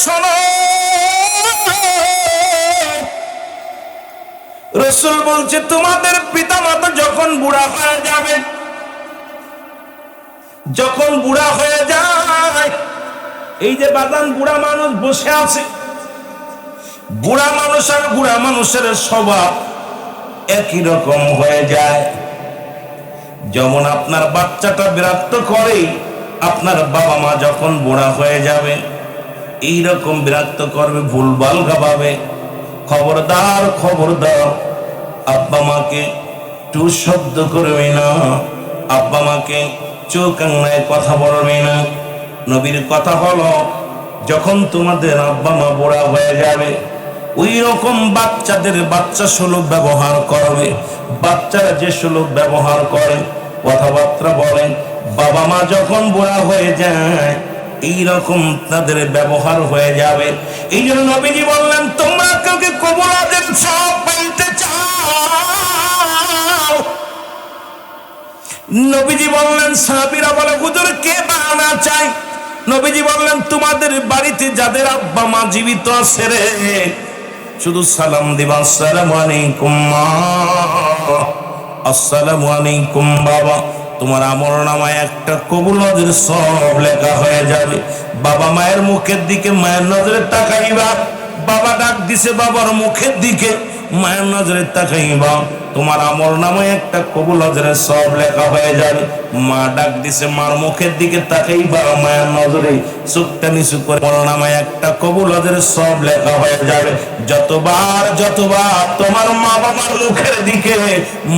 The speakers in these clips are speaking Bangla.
শোনো, রাসূল বলছে তোমাদের পিতামাতা যখন বুড়া হয়ে যাবে, যখন বুড়া হয়ে যায়, এই যে বাদান বুড়া মানুষ বসে আছে, বুড়া মানুষ আর বুড়া মানুষের স্বভাব একই রকম হয়ে যায়। যেমন আপনার বাচ্চাটা বিরক্ত করে, আপনার বাবা মা যখন বুড়া হয়ে যাবে এইরকম বিরক্ত করবে, ভুলভাল গাবে। খবরদার খবরদার, আব্বা মাকে টু শব্দ করবে না, আব্বা মাকে চোখ আঙনায় কথা বলবে না। নবীর কথা হলো, যখন তোমাদের আব্বা মা বুড়া হয়ে যাবে ওই রকম বাচ্চাদের বাচ্চা সুলভ ব্যবহার করবে। বাচ্চারা যে সুলভ ব্যবহার করে, কথাবার্তা বলেন, বাবা মা যখন বুড়া হয়ে যায় এইরকম তাদের ব্যবহার হয়ে যাবে। এই জন্য নবীজি বললেন, তোমরা কাউকে কবুল আদেন সব পাইতে চাও। নবীজি বললেন, সাহাবীরা বলে হুজুর কে বানা চাই? নবীজি বললেন, তোমাদের বাড়িতে যাদের আব্বা মা জীবিত আছে রে, শুধু সালাম দিবা, আসসালামু আলাইকুম মা, আসসালামু আলাইকুম বাবা। তোমার আমলনামায় একটা কবুল হজের সব লেখা হয়ে যাবে। বাবা মায়ের মুখের দিকে মায়ের নজরে তাকাইবা, বাবা ডাক দিছে বাবার মুখের দিকে, মায়ের নজরে তাকাইবা, তোমার আমলনামায় একটা কবুল হজের সব লেখা হয়ে যাবে। মা ডাক দিছে মার মুখের দিকে তাকাইবা, মায়ের নজরে চোখটা নিচু করে আমলনামায় একটা কবুল হজের সব লেখা হয়ে যাবে। যতবার যতবার তোমার মা বাবার মুখের দিকে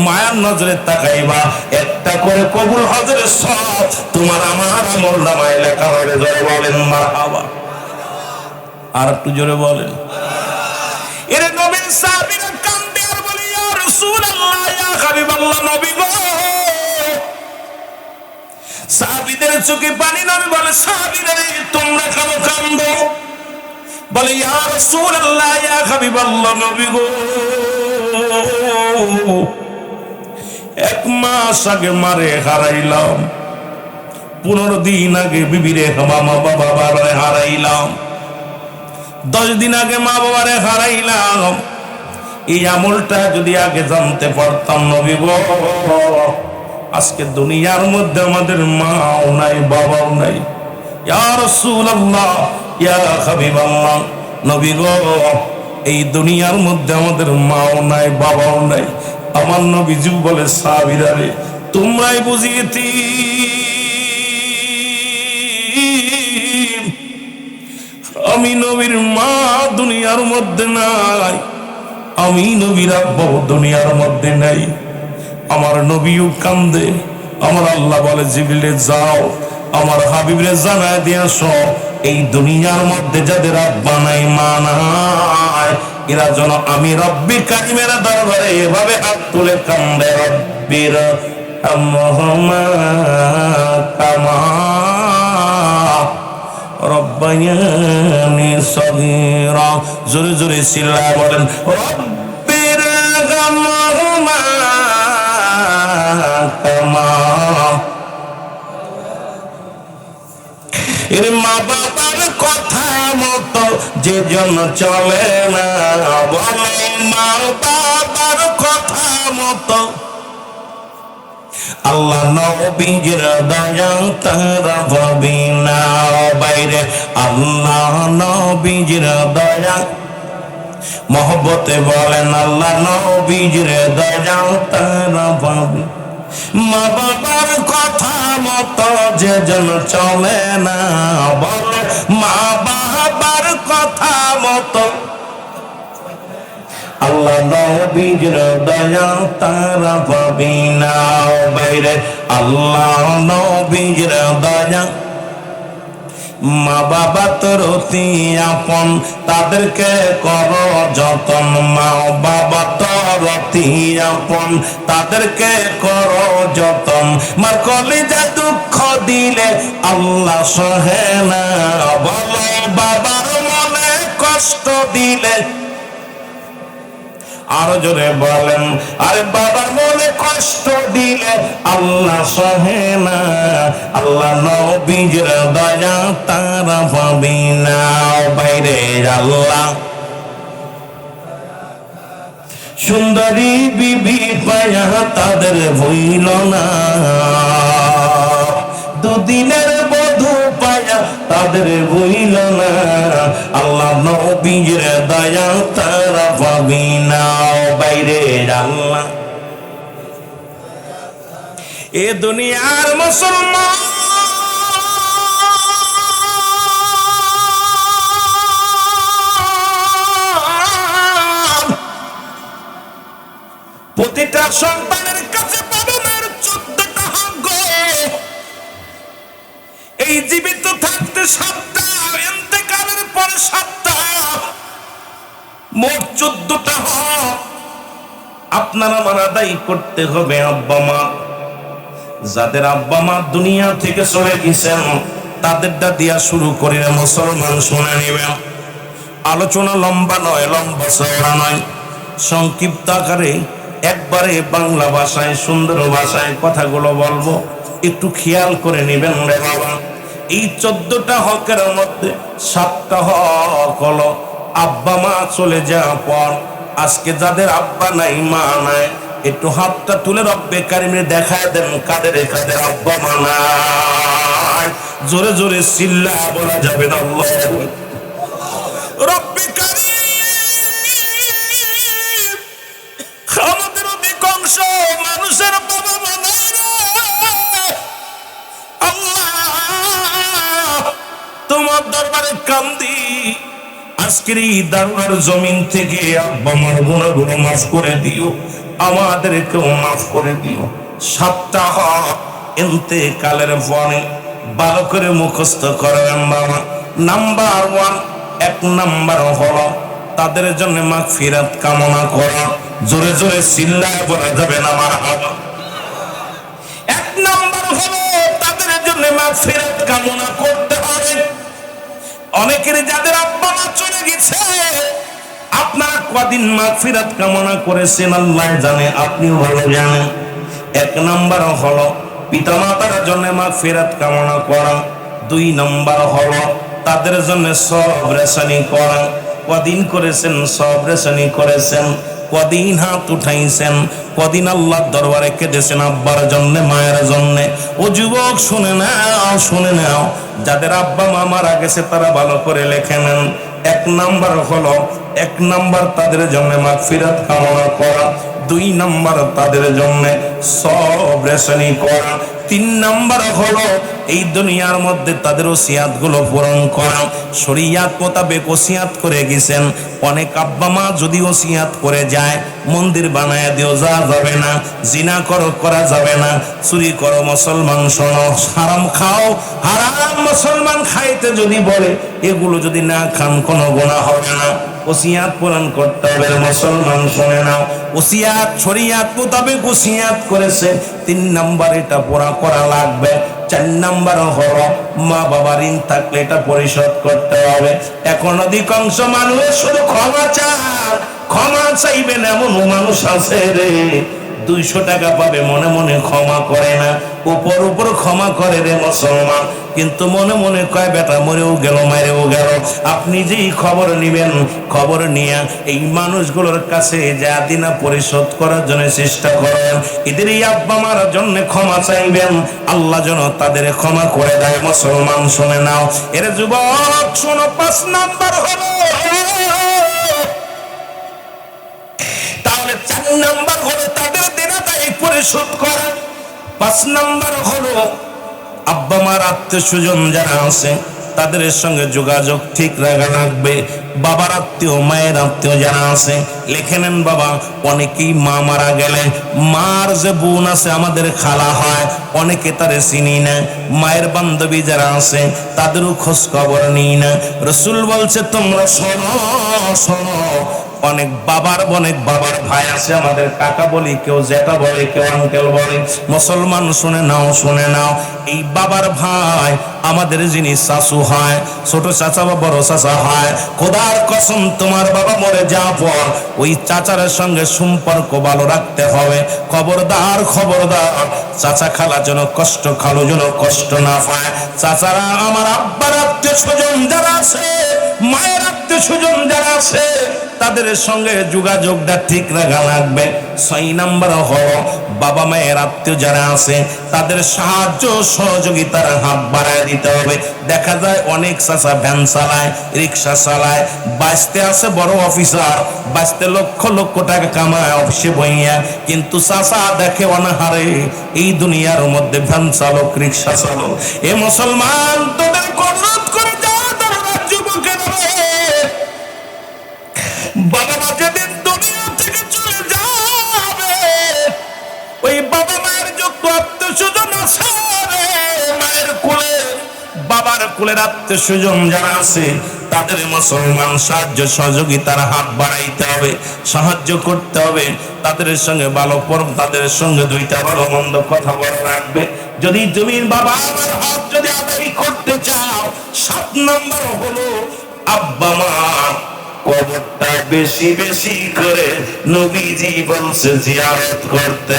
মায়ের নজরে তাকাইবা, একটা করে কবুল হজের সব তোমার আমার আমলনামায় লেখা হয়ে যাবে। বলেন মারহাবা। আর একটু জোরে বলেন। এর নবীর সাহাবীরা কান্দে আর বলে, ইয়া রাসূলুল্লাহ, ইয়া হাবিবাল্লাহ, নবী গো। সাহাবীদের চোখে পানি, নবী বলে, সাহাবীরা তোমরা কেন কান্দো? বলে, ইয়া রাসূলুল্লাহ, ইয়া হাবিবাল্লাহ, নবী গো, 1 মাস আগে মারে হারাইলাম, 15 দিন আগে বিবিরে মা বাবারে হারাইলাম, 10 দিন আগে মা বাবারে হারাইলাম। এই আমলটা যদি আগে জানতে পারতাম নবী গো, আজকে দুনিয়ার মধ্যে আমাদের মাও নাই বাবাও নাই। ইয়া রাসূলুল্লাহ, ইয়া হাবিবাল্লাহ, নবী গো, এই দুনিয়ার মধ্যে আমাদের মাও নাই বাবাও নাই। আমার নবীজি বলে, সাহাবীরা রে তোমরাই বুঝিয়েছি, আমি নবীর মা দুনিয়ার মধ্যে নাই, আমি নবীর আব্বা দুনিয়ার মধ্যে নাই। আমার নবীও কান্দে। আমার আল্লাহ বলে, জিবরিলে যাও আমার হাবিবরে জানায় দিয়ে আসো, এই দুনিয়ার মধ্যে যাদের আব্বা নাই মা নাই, এরা যেন আমি রব্বি কারিমের দরবারে এভাবে হাত তুলে কান্দে, রব্বির আমহুমা কামা রব্বায়ানি সগীরা। জোরে জোরে চিল্লায় বলেন, রব্বির আমহুমা কামা। এর মা বাবার কথা মতো যে জন চলে না, বলে মা বাবার কথা মতো আল্লাহ নবীর দয়া তারা পাবি না বাইরে। আল্লাহ নবীর দয়া মহব্বতে বলেন, আল্লাহ নবীর দয়া তারা পাবি। মা বাবার কথা মতো যে জন চলে না, বলে মা বাবার কথা মতো আল্লাহ নবীর দয়া তারা পাবি না বাইরে। আল্লাহ নবীর দয়া, মা বাবা তোর অতি আপন, তাদেরকে কর যতন। মা বাবা তোর অতি আপন, তাদেরকে কর যতন। মার কলিজা দুঃখ দিলে আল্লাহ সহে না, বলো বাবার মনে কষ্ট দিলে আরো জোরে বলেন। আরে বাবার মনে কষ্ট দিলে আল্লাহ সহে না, আল্লাহ নবীর দয়া তারা পাবি না। বাইরে আল্লাহ সুন্দরী বিবি পায়া তাদের ভুইল না, দুদিনের বধূ পায়া তাদের ভুইল না, আল্লাহ নবীর দয়া তারা পাবি না। বাইরে আল্লাহ এ দুনিয়ার মুসলমান প্রতিটা সন্তানের কাছে পালনের 14টা হক। এই জীবিত থাকতে 7টা, ইন্তেকালের পরে 7টা, মোট 14টা হক আপনারা আমার আদায় করতে হবে। আব্বা মা, যাদের আব্বা মা দুনিয়া থেকে চলে গেছেন তাদেরটা দিয়া শুরু করে মুসলমান শুনে নেবেন। আলোচনা লম্বা নয়, লম্বা চওড়া নয়, সংক্ষিপ্ত আকারে একবারে বাংলা ভাষায় সুন্দর ভাষায় কথাগুলো বলবো, একটু খেয়াল করে নেবেন রে বাবা। এই 14টা হকের মধ্যে 7টা হক হলো আব্বা মা চলে যাওয়ার পর। আজকে যাদের আব্বা নাই মা নাই, একটু হাতটা তুলে রব্বে কারিমে দেখায় দেন কাদের কাদের আব্বা মা নাই। জোরে জোরে চিল্লা বলা যাবে না আল্লাহ রব্বে কারিম। আমাদের অধিকাংশ মানুষের বাবা মা নাই রে আল্লাহ, তোমার দরবারে কান্দি। আজকের এই দারুণার জমিন থেকে আব্বা মার গুনাহগুলো মাফ করে দিও, আমাদেরকেও মাফ করে দিও। 7টা হক ইন্তেকালের পরে ভালো করে মুখস্থ করবেন বাবা। নাম্বার 1, 1 নাম্বার হলো তাদের জন্য মাগফিরাত কামনা করা। জোরে জোরে চিল্লায় বলা যাবে না মারহাবা। 1 নাম্বার হলো তাদের জন্য মাগফিরাত কামনা করতে হবে। অনেকের যাদের আব্বা মা চলে গেছে, আপনারা কদিন মাগফিরাত কামনা করেছেন আল্লাহ জানে, আপনিও ভালো জানেন। 1 নাম্বার হলো পিতামাতার জন্য মাগফিরাত কামনা করা। 2 নাম্বার হলো তাদের জন্য সবরেশানি করা। কদিন করেছেন সবরেশানি করেছেন? কদিন হাত উঠাইছেন? কদিন আল্লাহর দরবারে কেঁদেছেন আব্বার জন্য মায়ের জন্য? ও যুবক শুনে নাও, শুনে নাও, যাদের আব্বা মা মারা গেছে তারা ভালো করে লেখে নেন। 1 নাম্বার হলো 1 নাম্বার তাদের জন্য মাগফিরাত কামনা করা। 2 নাম্বার তাদের জন্য সবরেশানি করা। 3 নাম্বার হলো এই দুনিয়ার মধ্যে তাদের ওসিয়াত গুলো পূরণ করা। শরীয়ত মোতাবেক ওসিয়াত করে গেছেন। অনেক আব্বা মা যদি ওসিয়াত করে যায়, মন্দির বানায় দিও, যা যাবে না। জিনা করো, করা যাবে না। চুরি করো, মুসলমান শোনো। হারাম খাও, হারাম মুসলমান খাইতে যদি বলে, এগুলো যদি না খান কোনো গুনাহ হবে না। ওসিয়াত পূরণ করতে হবে, মুসলমান শুনে নাও। ওসিয়াত শরীয়ত মোতাবেক ওসিয়াত করেছে। 3 নাম্বার এটা পুরা করা লাগবে। 4 নাম্বার হলো মা বাবার ঋণ থাকলে এটা পরিশোধ করতে হবে। এখন অধিকাংশ মানুষ শুধু ক্ষমা চায়, ক্ষমা চাইবেন এমন মানুষ আছে রে, 200 টাকা পাবে মনে মনে ক্ষমা করে না, উপর উপর ক্ষমা করে রে মুসলমান, কিন্তু মনে মনে কয় বেটা মরেও গেল, মারেও গেল। আপনি যেই খবর নিবেন, খবর নিয়ে এই মানুষগুলোর কাছে যা দিনা পরিশোধ করার জন্য চেষ্টা করেন। এদের এই আব্বা মার জন্য ক্ষমা চাইবেন, আল্লাহ যেন তাদের ক্ষমা করে দেয়। মুসলমান শুনে নাও, এর যুবক শোনো। 5 নাম্বার হলো, তাহলে 4 নাম্বার হলো তাদের দেনাদায় পরিশোধ করা। 5 নাম্বার হলো আব্বা মার আত্মীয় স্বজন যারা আছে তাদের সঙ্গে যোগাযোগ ঠিক রাখা লাগবে। বাবার আত্মীয়, মায়ের আত্মীয় যারা আছে লিখে নেন বাবা। অনেকেই মা মারা গেলে মার যে বোন আছে আমাদের খালা হয়, অনেকে তারে চিনি না। মায়ের বান্ধবী যারা আছে তাদেরও খোঁজ খবর নিই না। রসুল বলছে তোমরা শোনো শোনো, অনেক বাবার ভাই আছে, আমাদের কাকা বলি, কেউ জ্যাঠা বলে, কেউ আঙ্কেল বলে। মুসলমান শুনে নাও, এই বাবার ভাই আমাদের যিনি শাশু হয়, ছোট চাচা বা বড় চাচা হয়, খোদার কসম তোমার বাবা মরে যাওয়ার পর ওই চাচারের সঙ্গে সম্পর্ক ভালো রাখতে হবে। খবরদার চাচা খালা যেন খালু যেন কষ্ট না পায়। চাচারা আমার আব্বার আত্মীয় স্বজন যারা আছে, মায়ের আত্মীয় স্বজন যারা আছে, তাদের সঙ্গে যোগাযোগটা ঠিক রাখা লাগবে। 6 নাম্বার হলো বাবা মায়ের আত্মীয় যারা আছে তাদের সাহায্য সহযোগিতার হাত বাড়ায় দিতে হবে। দেখা যায় অনেক চাচা ভ্যান চালায়, রিক্সা চালায়, বাঁচতে আছে বড় অফিসার, বাঁচতে লক্ষ লক্ষ টাকা কামায় অফিসে বইয়া, কিন্তু চাচা দেখে অনাহারে এই দুনিয়ার মধ্যে ভ্যান চালক, রিক্সা চালক। এ মুসলমান তোদের অনুরোধ করে যাওয়া দরকার যুবকের, বাবা মা যেদিন দুনিয়া থেকে চলে যাবে, ওই বাবা মায়ের যোগ্য আত্মীয় স্বজন আছে, মায়ের কোলে বাবার কোলের আত্মীয় স্বজন যারা আছে তাদের মুসলমান সাহায্য সহযোগিতার হাত বাড়াইতে হবে, সাহায্য করতে হবে। তাদের সঙ্গে ভালো পর্ব, তাদের সঙ্গে দুইটা ভালো মন্দ কথা বলা রাখবে। যদি তুমি বাবা আমার হক যদি আদায় করতে চাও, 7 নম্বর হলো আব্বা মা কবরটা বেশি বেশি করে নবীজি বলছে জিয়ারত করতে।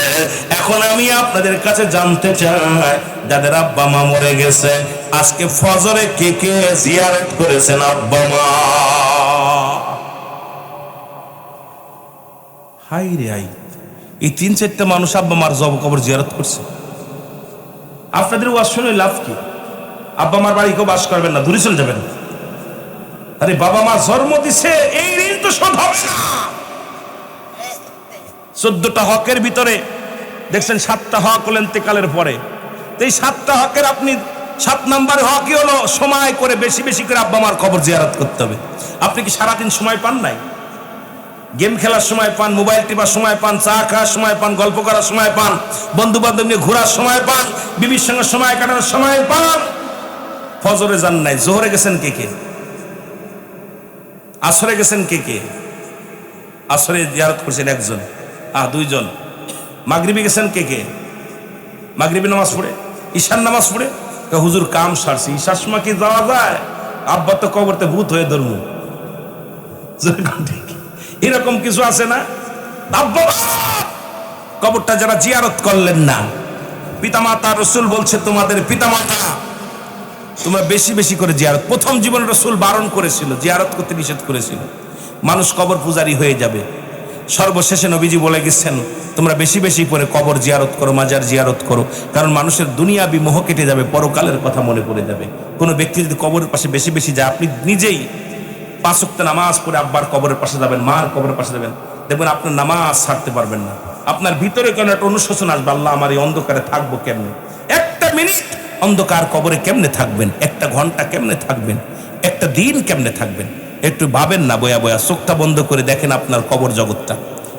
এখন আমি আপনাদের কাছে জানতে চাই, যাদের আব্বা মা মরে গেছে আজকে ফজরে কে কে জিয়ারত করেছেন আব্বা মা? হাই রে হাই, এই 3-4টা মানুষ আব্বা মার জব কবর জিয়ারত করছে। আপনাদের ওয়াজ শুনে লাভ কি? আব্বা মার বাড়ি কেউ বাস করবেন না, দূরে চলে যাবেন। আরে বাবা মা জন্ম দিছে, এই ঋণ তো শোধ হবে না। 14টা হকের ভিতরে দেখছেন 7টা হক হলেন ইন্তেকালের পরে। এই 7টা হকের আপনি 7 নম্বরে হকই হলো সময় করে বেশি বেশি করে আব্বা মার কবর জিয়ারত করতে হবে। আপনি কি সারাদিন সময় পান নাই? গেম খেলার সময় পান, মোবাইল টিপার সময় পান, চা খাওয়ার সময় পান, গল্প করার সময় পান, বন্ধু বান্ধব নিয়ে ঘোরার সময় পান, বিবির সঙ্গে সময় কাটানোর সময় পান। ফজরে যান নাই, জোহরে গেছেন কে কে? আসরে গেছেন কে কে? আসরে জিয়ারত করছেন 1 জন, 2 জন। মাগরিবে গেছেন কে কে? মাগরিবে নামাজ পড়ে, ঈশার নামাজ পড়ে হুজুর কাম সারছি, ঈশার সময় কি যাওয়া যায়? আব্বা তো কবরতে ভূত হয়ে ধর্ম, এরকম কিছু আছে না? আব্বা কবরটা যারা জিয়ারত করলেন না, পিতামাতা, রসুল বলছে তোমাদের পিতামাতা তোমরা বেশি বেশি করে জিয়ারত। প্রথম জীবনে রসুল বারণ করেছিল, জিয়ারত করতে নিষেধ করেছিল, মানুষ কবর পূজারী হয়ে যাবে। সর্বশেষে নবীজি বলে গেছেন তোমরা বেশি বেশি করে কবর জিয়ারত করো, মাজার জিয়ারত করো, কারণ মানুষের দুনিয়াবি মোহ কেটে যাবে, পরকালের কথা মনে পড়ে যাবে। কোনো ব্যক্তি যদি কবরের পাশে বেশি বেশি যায়, আপনি নিজেই 5 ওয়াক্ত নামাজ পড়ে আব্বার কবরের পাশে যাবেন, মার কবরের পাশে যাবেন, দেখবেন আপনার নামাজ ছাড়তে পারবেন না। আপনার ভিতরে কেন একটা অনুশোচন আসবে, আল্লাহ আমার এই অন্ধকারে থাকবো কেমনে? 1টা মিনিট অন্ধকার কবরে কেমনে থাকবেন? 1টা ঘন্টা কেমনে থাকবেন? 1টা দিন কেমনে থাকবেন? একটু ভাবেন না, বয়া বয়া চোখটা বন্ধ করে দেখেন আপনার কবর জগৎটা।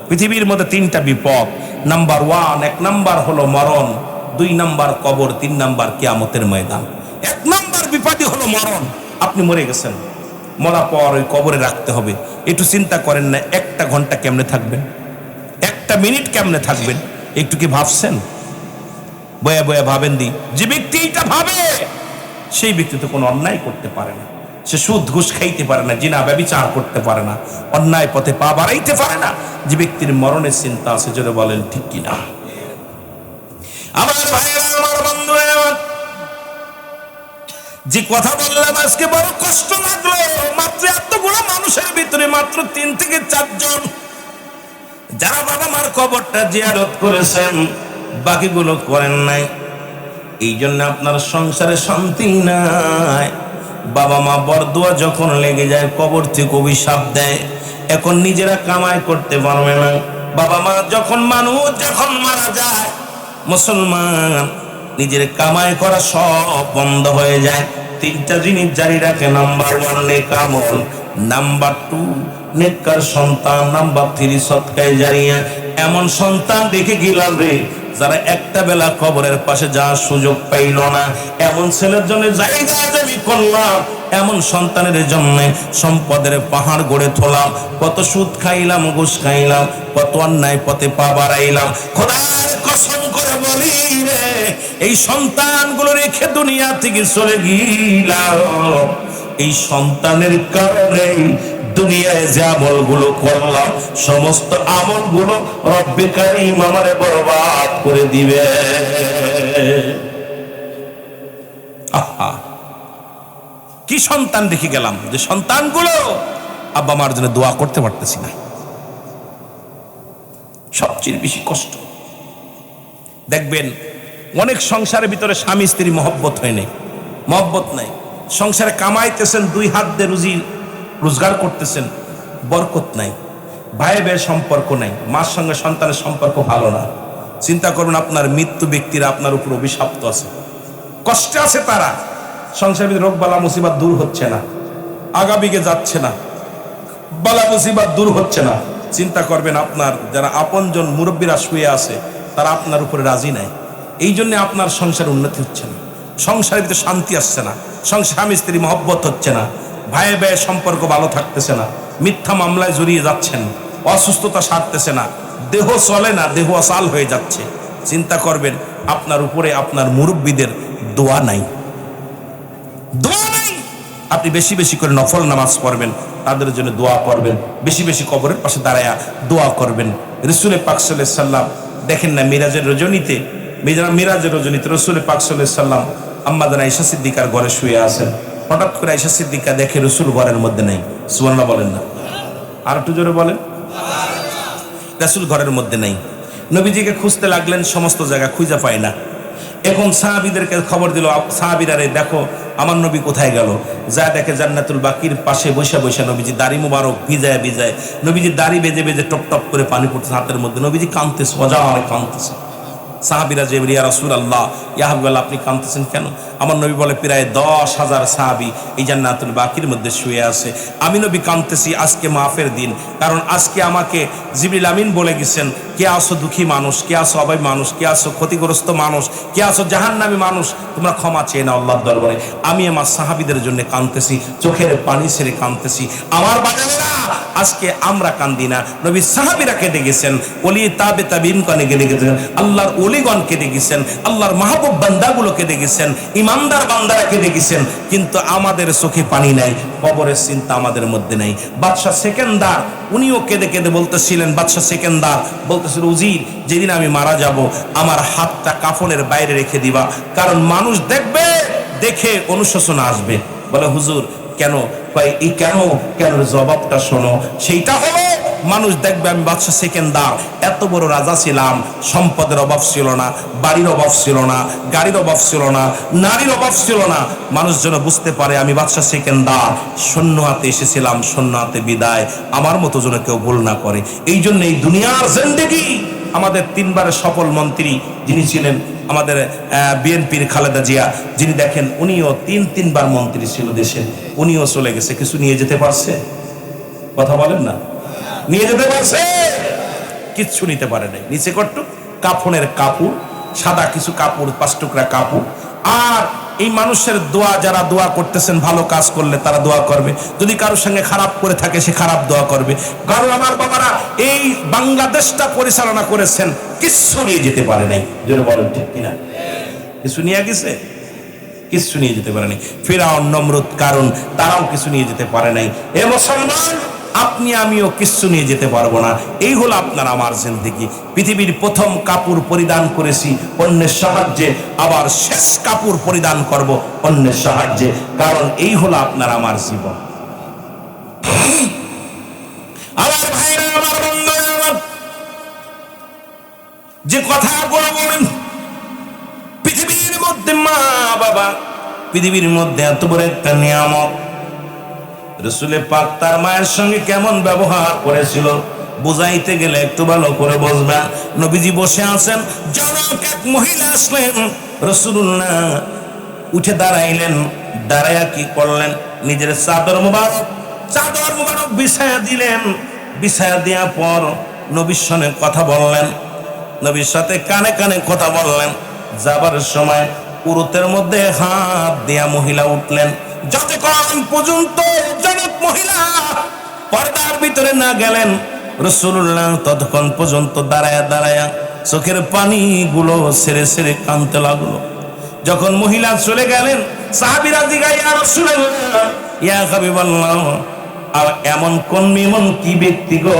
পৃথিবীর মধ্যে 3টা বিপদ। নাম্বার 1, 1 নাম্বার হলো মরণ, 2 নাম্বার কবর, 3 নাম্বার কিয়ামতের ময়দান। 1 নাম্বার বিপদই হলো মরণ। আপনি মরে গেছেন, মরা পর ওই কবরে রাখতে হবে। একটু চিন্তা করেন না 1টা ঘন্টা কেমনে থাকবেন, 1টা মিনিট কেমনে থাকবেন? একটু কি ভাবছেন? বয়া বয়া ভাবেন দি। যে ব্যক্তি এটা ভাবে সেই ব্যক্তি তো কোনো অন্যায় করতে পারে না, সে সুদ ঘুষ খাইতে পারে না, জিনা ব্যভিচার করতে পারে না, অন্যায় পথে পা বাড়াইতে পারে না। যে ব্যক্তির মরণের চিন্তা আছে, জোরে বলেন ঠিক কিনা? আমার ভাইয়েরা, আমার বন্ধুরা, যে কথা বললাম আজকে বড় কষ্ট লাগলো। মাত্র এতগুলো মানুষের ভিতরে মাত্র 3 থেকে 4 জন যারা বাবা মার কবরটা জিয়ারত করেছেন, বাকিগুলো করেন নাই। এই জন্য আপনার সংসারে শান্তি নাই। বাবা মা বরদুয়া যখন লেগে যায়, কবর থেকে অভিশাপ দেয়, এখন নিজেরা কামাই করতে পারবে না। বাবা মা যখন মারা যায়, মুসলমান নিজের কামাই করা সব বন্ধ হয়ে যায়। 3টা জিনিস জারি রাখে। নাম্বার 1 নেক আমল, নাম্বার 2 নেককার সন্তান, নাম্বার 3 সদকায়ে জারিয়া। এমন সন্তান দেখে গেলাম রে, যারা একটা বেলা কবরের পাশে যাওয়ার সুযোগ পাইল না, এমন ছেলের জন্য জায়গা জমি করলাম, এমন সন্তানের জন্য সম্পদের পাহাড় গড়ে তোলাম, কত সুদ খাইলাম, ঘুষ খাইলাম, কত অন্যায় পথে পা বাড়াইলাম। খোদার কসম করে বলি রে, এই সন্তানগুলো রেখে দুনিয়া থেকে চলে গেলাম, এই সন্তানের কারণে দুনিয়ায় যে আমলগুলো করলাম সমস্ত আমলগুলো রব্বে কারীম আমারে বরবাদ করে দিবে। আহা, কি সন্তান রেখে গেলাম যে সন্তানগুলো আব্বা মার জন্য দোয়া করতে পারতেছি না। সবচেয়ে বেশি কষ্ট দেখবেন অনেক সংসারের ভিতরে স্বামী স্ত্রী মহব্বত হয় নাই, মহব্বত নাই, সংসারে কামাইতেছেন, দুই হাত দিয়ে রুজি রোজগার করতেছেন, বরকত নাই, ভাই ভাই সম্পর্ক নাই, মার সঙ্গে সন্তানের সম্পর্ক ভালো না। চিন্তা করুন, আপনার মৃত্যু ব্যক্তিরা আপনার উপর অভিশপ্ত আছে, কষ্টে আছে, তারা সংসারের রোগ বালা মুসিবত দূর হচ্ছে না, আগামীকে যাচ্ছে না, বালা মুসিবত দূর হচ্ছে না। চিন্তা করবেন আপনার যারা আপনজন মুরব্বীরা শুয়ে আছে তারা আপনার উপরে রাজি নাই, এই জন্য আপনার সংসার উন্নতি হচ্ছে না, সংসারের ভিতরে শান্তি আসছে না, স্বামী স্ত্রী মহব্বত হচ্ছে না, ভাই ভাই সম্পর্ক ভালো থাকতেছে না, মিথ্যা মামলায় জড়িয়ে যাচ্ছেন, অসুস্থতা সারতেছে না, দেহ চলে না, দেহ অসাল হয়ে যাচ্ছে। চিন্তা করবেন আপনার উপরে আপনার মুরব্বীদের দোয়া নাই, দোয়া নাই। আপনি বেশি বেশি করে নফল নামাজ পড়বেন, তাদের জন্য দোয়া করবেন, বেশি বেশি কবরের পাশে দাঁড়ায়া দোয়া করবেন। রাসূল পাক সাল্লাল্লাহু আলাইহি সাল্লাম দেখেন না, মিরাজের রজনীতে রাসূল পাক সাল্লাল্লাহু আলাইহি সাল্লাম আম্মা জান আয়েশা সিদ্দিকার ঘরে শুয়ে আছেন। হঠাৎ করে আয়েশা সিদ্দিকা দেখে রাসূল ঘরের মধ্যে নেই। সুবহানাল্লাহ বলেন না, আর একটু জোরে বলেন। রাসূল ঘরের মধ্যে নেই। নবীজিকে খুঁজতে লাগলেন, সমস্ত জায়গা খুঁজে পায় না। এখন সাহাবীদেরকে খবর দিল, সাহাবীরা রে দেখো আমার নবী কোথায় গেল। যা দেখে জান্নাতুল বাকির পাশে বসে বসে নবীজি দাড়ি মুবারক ভিজায় ভিজায়, নবীজি দাড়ি বেজে বেজে টপ টপ করে পানি পড়তেছে হাতের মধ্যে, নবীজি কাঁদতেছে, অজায় কাঁদতেছে। সাহাবীরা যে ইয়া রাসূলুল্লাহ, ইয়া হাবিবাল্লাহ, আপনি কাঁদতেছেন কেন? আমার নবী বলে, প্রায় 10,000 সাহাবী এই জান্নাতুল বাকির মধ্যে শুয়ে আছে, আমি নবী কাঁদতেছি, আজকে মাফের দিন, কারণ আজকে আমাকে জিবরিল আমিন বলে গেছেন, কে আসো দুঃখী মানুষ, কে আসো অভাবী মানুষ, কে আসো ক্ষতিগ্রস্ত মানুষ, কে আসো জাহান্নামী মানুষ, তোমরা ক্ষমা চেয়ে নাও আল্লাহর দরবারে। আমি আমার সাহাবীদের জন্য কাঁদতেছি, চোখের পানি ছেড়ে কাঁদতেছি। আমার বাজারেরা, আজকে আমরা কান্দি না, নবী সাহাবীরা কেঁদে গেছেন, ওলি তাবে তাবিন কানে কেঁদে গেছেন, আল্লাহর ওলিগণ কেঁদে গেছেন, আল্লাহর মাহবুব বান্দাগুলো কেঁদে গেছেন, ইমানদার বান্দারা কেঁদে গেছেন, কিন্তু আমাদের চোখে পানি নাই, কবরের চিন্তা আমাদের মধ্যে নেই। বাদশাহ সেকেন্দার উনিও কেঁদে কেঁদে বলতেছিলেন, বাদশাহ সেকেন্দার বলতেছিল, উজির যেদিন আমি মারা যাব আমার হাতটা কাফনের বাইরে রেখে দিবা, কারণ মানুষ দেখবে, দেখে অনুশোচনা আসবে। বলে হুজুর কেন? এই কেন কেন জবাবটা শোনো, সেইটা হলো মানুষ দেখবে আমি বাদশাহ সেকেন্দার এত বড় রাজা ছিলাম, সম্পদের অভাব ছিল না, বাড়ির অভাব ছিল না, গাড়ির অভাব ছিল না, নারীর অভাব ছিল না, মানুষ যেন বুঝতে পারে আমি বাদশাহ সেকেন্দার শূন্য হাতে এসেছিলাম, শূন্য হাতে বিদায়, আমার মতো যেন কেউ ভুল না করে। এই জন্য এই দুনিয়ার জিন্দেগি, আমাদের 3বারের সফল মন্ত্রী যিনি ছিলেন আমাদের বিএনপির খালেদা জিয়া, যিনি দেখেন উনিও 3বার মন্ত্রী ছিল দেশের, উনিও চলে গেছে, কিছু নিয়ে যেতে পারছে? কথা বলেন না, নিয়ে যেতে পারছে? কিচ্ছু নিতে পারে নাই। নিচে কট্টু কাফনের কাপড়, সাদা কিছু কাপড়, 5 টুকরা কাপড়। আর এই মানুষের দোয়া, যারা দোয়া করতেছেন ভালো কাজ করলে তারা দোয়া করবে, যদি কারোর সঙ্গে খারাপ করে থাকে সে খারাপ দোয়া করবে। কারণ আমার বাবারা এই বাংলাদেশটা পরিচালনা করেছেন, কিচ্ছু নিয়ে যেতে পারে নাই। জোরে বলেন ঠিক কিনা? কিছু নিয়ে গেছে? কিচ্ছু নিয়ে যেতে পারে নাই। ফিরআউন, নমরুদ, কারণ তারাও কিছু নিয়ে যেতে পারে নাই। এ মুসলমান, আপনি আমিও কিচ্ছু নিয়ে যেতে পারবো না। এই হলো আপনার আমার জিন্দেগি। পৃথিবীর প্রথম কাপড় পরিধান করেছি অন্যের সাহায্যে, আবার শেষ কাপড় পরিধান করব অন্যের সাহায্যে, কারণ এই হলো আপনার আমার জীবন। আমার ভাইরা, আমার বন্ধুরা, আমার যে কথাগুলো বলেন, পৃথিবীর মধ্যে মা বাবা, পৃথিবীর মধ্যে এত বড় একটা নিয়ামত, রাসূল পাক তার মায়ের সঙ্গে কেমন ব্যবহার করেছিল বুঝাইতে গেলে একটু ভালো করে বুঝবেন। নবীজি বসে আছেন, জনক এক মহিলা আসলেন, রাসূলুল্লাহ উঠে দাঁড়াইলেন, দাঁড়ায়া কি করলেন, নিজের চাদর মুবারক বিছায়া দিলেন, বিছায়া দেওয়ার পর নবীর সঙ্গে কথা বললেন। নবীর সাথে কানে কানে কথা বললেন। যাবার সময় উরুতের মধ্যে হাত দিয়া মহিলা উঠলেন। যতক্ষণ পর্যন্ত জনক মহিলা পর্দার ভিতরে না গেলেন, রাসূলুল্লাহ ততক্ষণ পর্যন্ত দাঁড়ায়া দাঁড়ায়া চোখের পানিগুলো ছেড়ে ছেড়ে কাঁদতে লাগলো। যখন মহিলা চলে গেলেন, সাহাবীরা জিজ্ঞাসা, ইয়া রাসূলুল্লাহ, ইয়া হাবিবাল্লাহ, আর এমন কি ব্যক্তি গো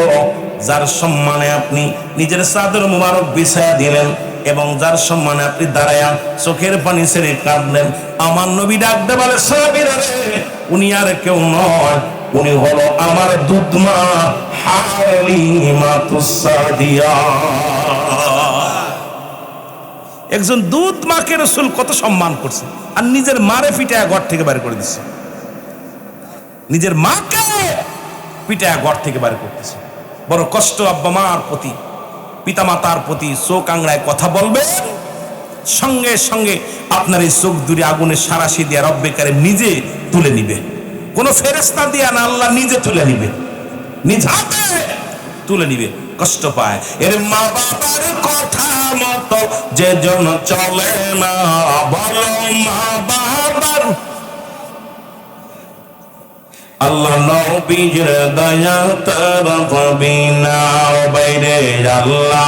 যার সম্মানে আপনি নিজের চাদর মুবারক বিছায়া দিলেন এবং যার সম্মানে আপনি দাঁড়ায়া চোখের পানি ছেড়ে কাঁদলেন? আমার নবী ডাকতে বলে, সাহাবীরা রে, উনি আর কেউ নয়, উনি হলো আমার দুধমা হালিমাতুস সাদিয়া। একজন দুধ মাকে রাসূল কত সম্মান করছে, আর নিজের মারে পিটায়া ঘর থেকে বাইরে করে দিচ্ছে। নিজের মাকে পিটায়া ঘর থেকে বাইরে করতেছে। বড় কষ্ট আব্বা মার প্রতি, পিতা মাতার প্রতি। চোখ আংড়ায় কথা বলবেন, সঙ্গে সঙ্গে আপনার এই চোখ দূরে আগুনের সারাশি দিয়ে রব্বে কারিম নিজে তুলে নিবে। কোন ফেরেশতা দিয়া না, আল্লাহ নিজে তুলে নিবে, নিজ হাতে তুলে নিবে। কষ্ট পায়। এর মা বাবার কথা মতো যে জন চলে না, বলো মা বাবার। আল্লাহ নবীর দয়া তার পাবি না বাইরে। আল্লাহ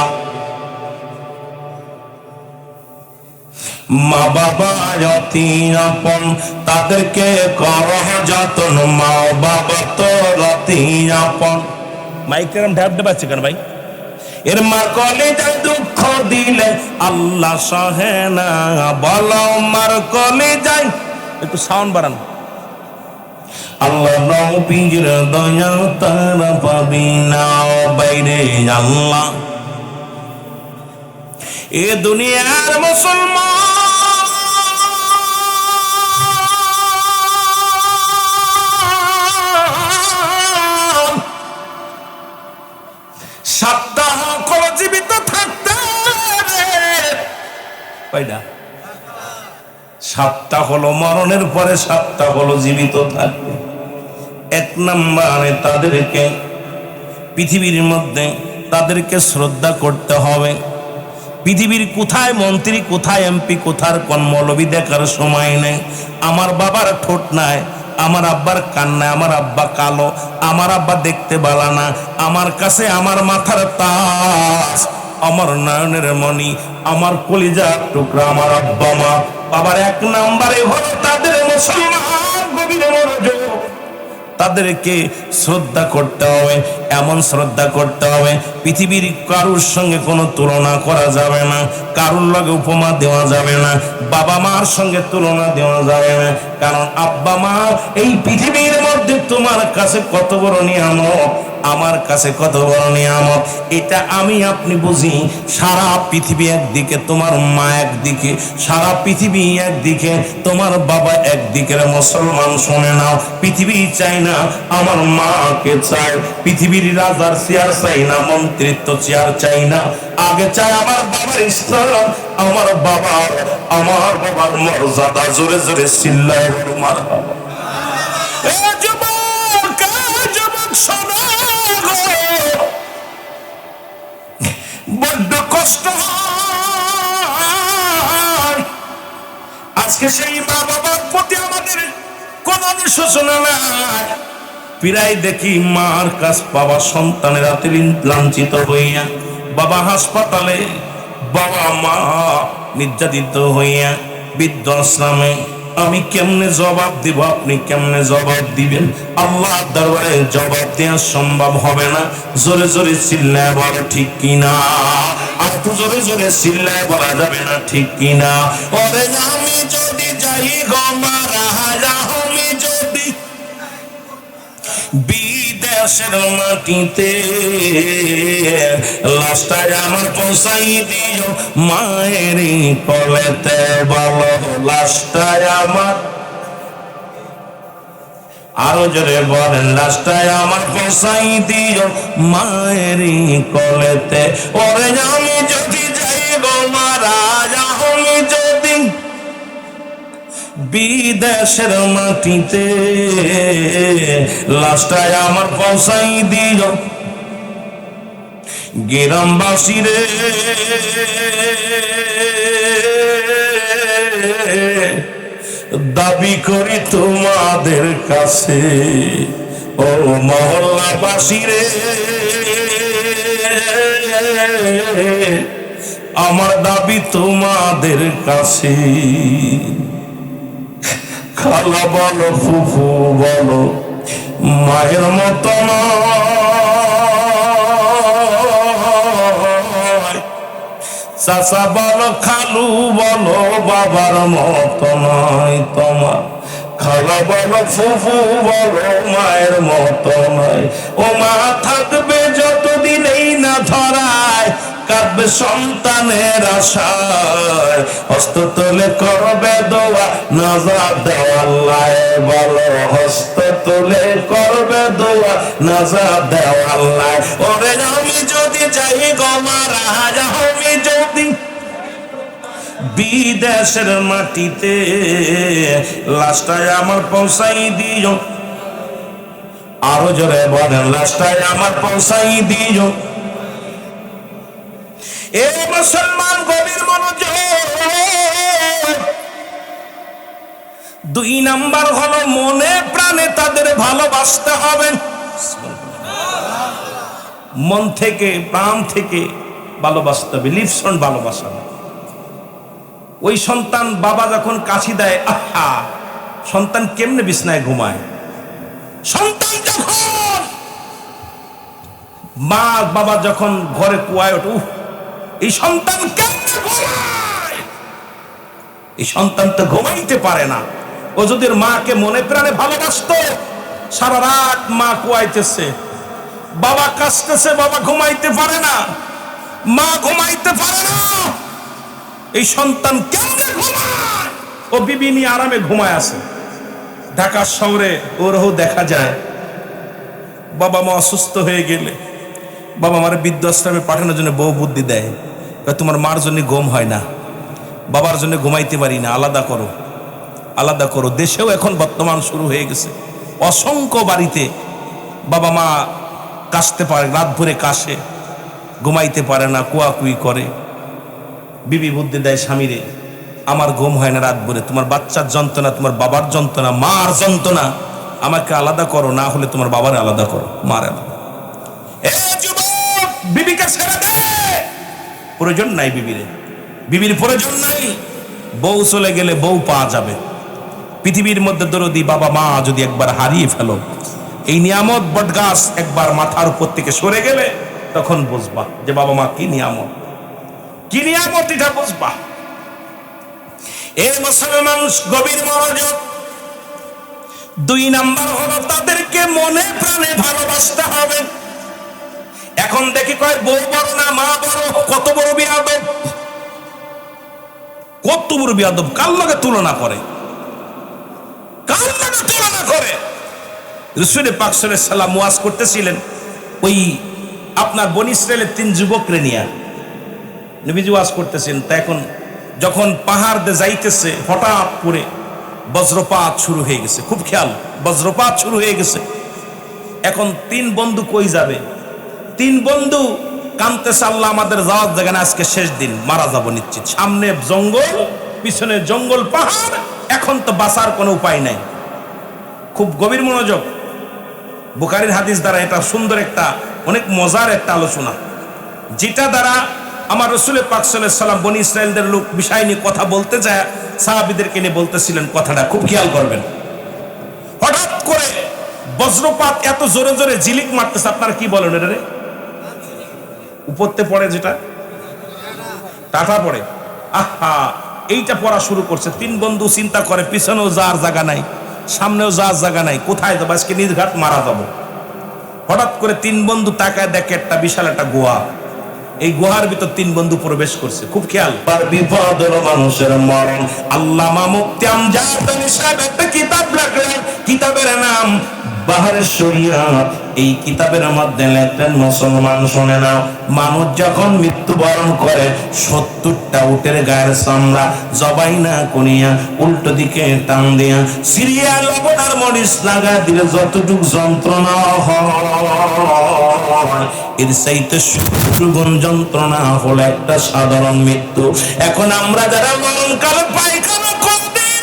মা বাবা অতি আপন, তাদেরকে কর যতন, মা বাবা তোর অতি আপন। মাইকের ঢাপ ঢাপাচ্ছে কেন ভাই? এর মা কলেজায় দুঃখ দিলে আল্লাহ সহে না, বলো মার কলেজায়। একটু সাউন্ড বাড়ান। আল্লাহ নবীর দয়া তারা পাবি না বাইরে। আল্লাহ এ দুনিয়ার মুসলমান সপ্তাহ করে জীবিত থাকতে পাইনা। সপ্তাহ হলো মরণের পরে, সপ্তাহ হলো জীবিত থাকবে। এক নম্বরে তাদেরকে পৃথিবীর মধ্যে তাদেরকে শ্রদ্ধা করতে হবে। পৃথিবীর কোথায় মন্ত্রী, কোথায় এমপি, কোথার কোন মৌলবি দেখার সময় নেই। আমার বাবার ঠোঁট নাই, আমার আব্বার কান নাই, আমার আব্বা কালো, আমার আব্বা দেখতে বালা না, আমার কাছে আমার মাথার তাজ, আমার নয়নের মণি, আমার কলিজার টুকরা আমার আব্বা মা। বাবার এক নম্বরে হলো তাদের মুসলমান গভীর মনোযোগ, তাদেরকে শ্রদ্ধা করতে হবে। এমন শ্রদ্ধা করতে হবে পৃথিবীর কারুর সঙ্গে কোনো তুলনা করা যাবে না, কারুর লগে উপমা দেওয়া যাবে না, বাবা মার সঙ্গে তুলনা দেওয়া যাবে না। কারণ আব্বা মা এই পৃথিবীর মধ্যে তোমার কাছে কত বড় নিয়ামত, আমার কাছে কত বড় নিয়ামত, এটা আমি আপনি বুঝি। সারা পৃথিবী একদিকে, তোমার মা একদিকে, সারা পৃথিবী একদিকে, তোমার বাবা একদিকে। মুসলমান শুনে নাও, পৃথিবী চাই না আমার মাকে চাই, পৃথিবীর রাজার চেয়ার চাই না, মন্ত্রিত্ব চেয়ার চাই না, আগে চাই আমার বাবার ইসলাম, আমার বাবার মর্যাদা। জোরে জোরে চিল্লায় মারহাবা। বড্ড কষ্ট হয় আজকে সেই মা বাবার প্রতি আমাদের কোন অনুশোচনা নাই। প্রায় দেখি মার কাছ পাওয়া সন্তানের হাতে লাঞ্ছিত হইয়া, বাবা হাসপাতালে, বাবা মা নির্যাতিত হইয়া, বৃদ্ধাশ্রমে। আমি কেমনে জবাব দিব, আপনি কেমনে জবাব দিবেন? আল্লাহর দরবারে জবাব দেওয়া সম্ভব হবে না। জোরে জোরে চিল্লায় বলো ঠিক কিনা? আর তো জোরে জোরে চিল্লায় বলা যাবে না ঠিক কিনা? ওরে আমি যদি যাই গো মারা, আমি যদি বিদেশের মাটিতে, লাশটায় আমার পৌঁছাই দিও মায়ের কোলেতে, বলো লাশটায় আমার, আরো জোরে বলেন, লাশটায় আমার পৌঁছাই দিও মায়ের কোলেতে। ওরে আমি যদি যাই গো মারা, আমি যদি বিদেশের মাটিতে, লাশটায় আমার পৌঁছাই দিও গ্রামবাসী রে, দাবি করি তোমাদের কাছে, ও মহল্লাবাসী রে, আমার দাবি তোমাদের কাছে। খালা বলো, ফুফু বলো, মায়ের মতো নয়, চাচা বলো, খালু বলো, বাবার মতো নয় তোমার। খালা বলো, ফুফু বলো, মায়ের মতো নয়। ও মা থাকবে যতদিন এই না ধরায়, কাঁদবে সন্তানের আশায়, হস্ত তুলে করবে দোয়া, নাজাত দেও আল্লাহ বলো, হস্ত তুলে করবে দোয়া, নাজাত দেও আল্লাহ। ওরে আমি যদি যাই গো মারা, আমি যদি বিদেশের মাটিতে, লাশটায় আমার পৌঁছাই দিও, আরো জোরে বলেন, লাশটায় আমার পৌঁছাই দিও। এ মুসলমান গভীর মনোযোগ। 2 নাম্বার হলো মনে প্রাণে তাদের ভালোবাসতে হবে, মন থেকে প্রাণ থেকে ভালোবাসতে হবে, লিপসন ভালোবাসা। ওই সন্তান বাবা যখন কাশি দেয়, আহা, সন্তান কেমনে বিছনায় ঘুমায়। সন্তান যখন মা বাবা যখন ঘরে কুয়ায় ওঠে, এই সন্তান কেমনে ঘুমায়। এই সন্তান তো ঘুমাইতে পারে না। ও যদি মাকে মনে প্রাণে ভালোবাসতো, সারা রাত মা কুয়াইতেছে, বাবা কাশতেছে, বাবা ঘুমাইতে পারে না, মা ঘুমাইতে পারে না, এই সন্তান কেমনে ঘুমায়। ও বিবি নিয়ে আরামে ঘুমায় আছে। ঢাকা শহরে ওরও দেখা যায়, বাবা মা অসুস্থ হয়ে গেলে বাবা মার বৃদ্ধাশ্রমে পাঠানোর জন্য বউ বুদ্ধি দেয়, তোমার মার জন্য ঘুম হয় না, বাবার জন্য ঘুমাইতে পারি না, আলাদা করো, আলাদা করো। দেশেও এখন বর্তমান শুরু হয়ে গেছে, অসংখ্য বাড়িতে বাবা মা কাশতে পারে, রাত ভরে কাশে, ঘুমাইতে পারে না, কুয়াকুই করে। বিবি বুদ্ধি দেয় স্বামীরে, আমার ঘুম হয় না রাত ভরে, তোমার বাচ্চার যন্ত্রণা, তোমার বাবার যন্ত্রণা, মার যন্ত্রণা, আমাকে আলাদা করো, না হলে তোমার বাবার আলাদা করো, মার আলাদা। বিবিকে ছেড়ে দে, প্রয়োজন নাই বিবির, বিবির প্রয়োজন নাই। বউ চলে গেলে বউ পাওয়া যাবে। পৃথিবীর মধ্যে দরদি বাবা মা যদি একবার হারিয়ে ফেলো, এই নিয়ামত বটগাছ একবার মাথার উপর থেকে সরে গেলে, তখন বুঝবা যে বাবা মা কি নিয়ামত, কি নিয়ামত, এটা বুঝবা। এই মুসলমান গভীর মনোযোগ। 2 নাম্বার হলো তাদেরকে মনে প্রাণে ভালোবাসতে হবে। এখন দেখি কয় বউ বড় না মা বড়, কত বড় বিয়াদব, কত বড় বিয়াদব, কার লগে তুলনা করে, কার লগে তুলনা করে। রাসূল পাক সাল্লাল্লাহু আলাইহি ওয়াসাল্লাম ওয়াজ করতেছিলেন, ওই আপনার বনী ইসরাইলের 3 যুবকরে নিয়ে নবীজি ওয়াজ করতেছেন। তা এখন যখন পাহাড় দিয়ে যাইতেছে, হঠাৎ করে বজ্রপাত শুরু হয়ে গেছে, খুব খেয়াল, বজ্রপাত শুরু হয়ে গেছে। এখন 3 বন্ধু কই যাবে? 3 বন্ধু কাঁদতেছে, আল্লাহ আমাদের যাওয়ার জায়গা না, আজকে শেষ দিন, মারা যাব নিশ্চিত। সামনে জঙ্গল, পিছনে জঙ্গল, পাহাড়, এখন তো বাঁচার কোনো উপায় নাই। খুব গভীর মনোযোগ। বুখারীর হাদিস দ্বারা এটা সুন্দর একটা, অনেক মজার একটা আলোচনা, যেটা দ্বারা আমার রাসূল পাক সাল্লাল্লাহু আলাইহি ওয়াসাল্লাম বনী ইসরাইলদের লোক বিষয় নিয়ে কথা বলতে যায়, সাহাবীদেরকে নিয়ে বলতেছিলেন। কথাটা খুব খেয়াল করবেন। হঠাৎ করে বজ্রপাত এত জোরে জোরে ঝিলিক মারতেছে, আপনারা কি বলেন এটা রে? উপরতে পড়ে যেটা টাটা পড়ে, আহা, এইটা পড়া শুরু করছে। 3 বন্ধু চিন্তা করে, পিছনেও যাওয়ার জায়গা নাই, সামনেও যাওয়ার জায়গা নাই, কোথায় যাবো, আজকে নির্ঘাত মারা যাবো। হঠাৎ করে 3 বন্ধু তাকায় দেখে একটা বিশাল একটা গুহা। এই গুহার ভিতর 3 বন্ধু প্রবেশ করছে। খুব খেয়াল, বিপদ হলো মানুষের মরণ। আল্লামা মুফতি আমজাদ আলী সাহেব একটা কিতাব লিখলেন, কিতাবের নাম বাহারের শরীয়ত এই কিতাবের মধ্যে লেখলেন, মুসলমান শুনে নাও, মানুষ যখন মৃত্যুবরণ করে 70টা উটের গায়ের চামড়া জবাই না করিয়া উল্টো দিকে টান দিয়া সিরিয়া লবণ আর মরিচ লাগা দিলে যতটুক যন্ত্রণা হয় এর চাইতে 70 গুণ যন্ত্রণা হলো একটা সাধারণ মৃত্যু। এখন আমরা যারা মরণকালে পায়খানা করে দিই,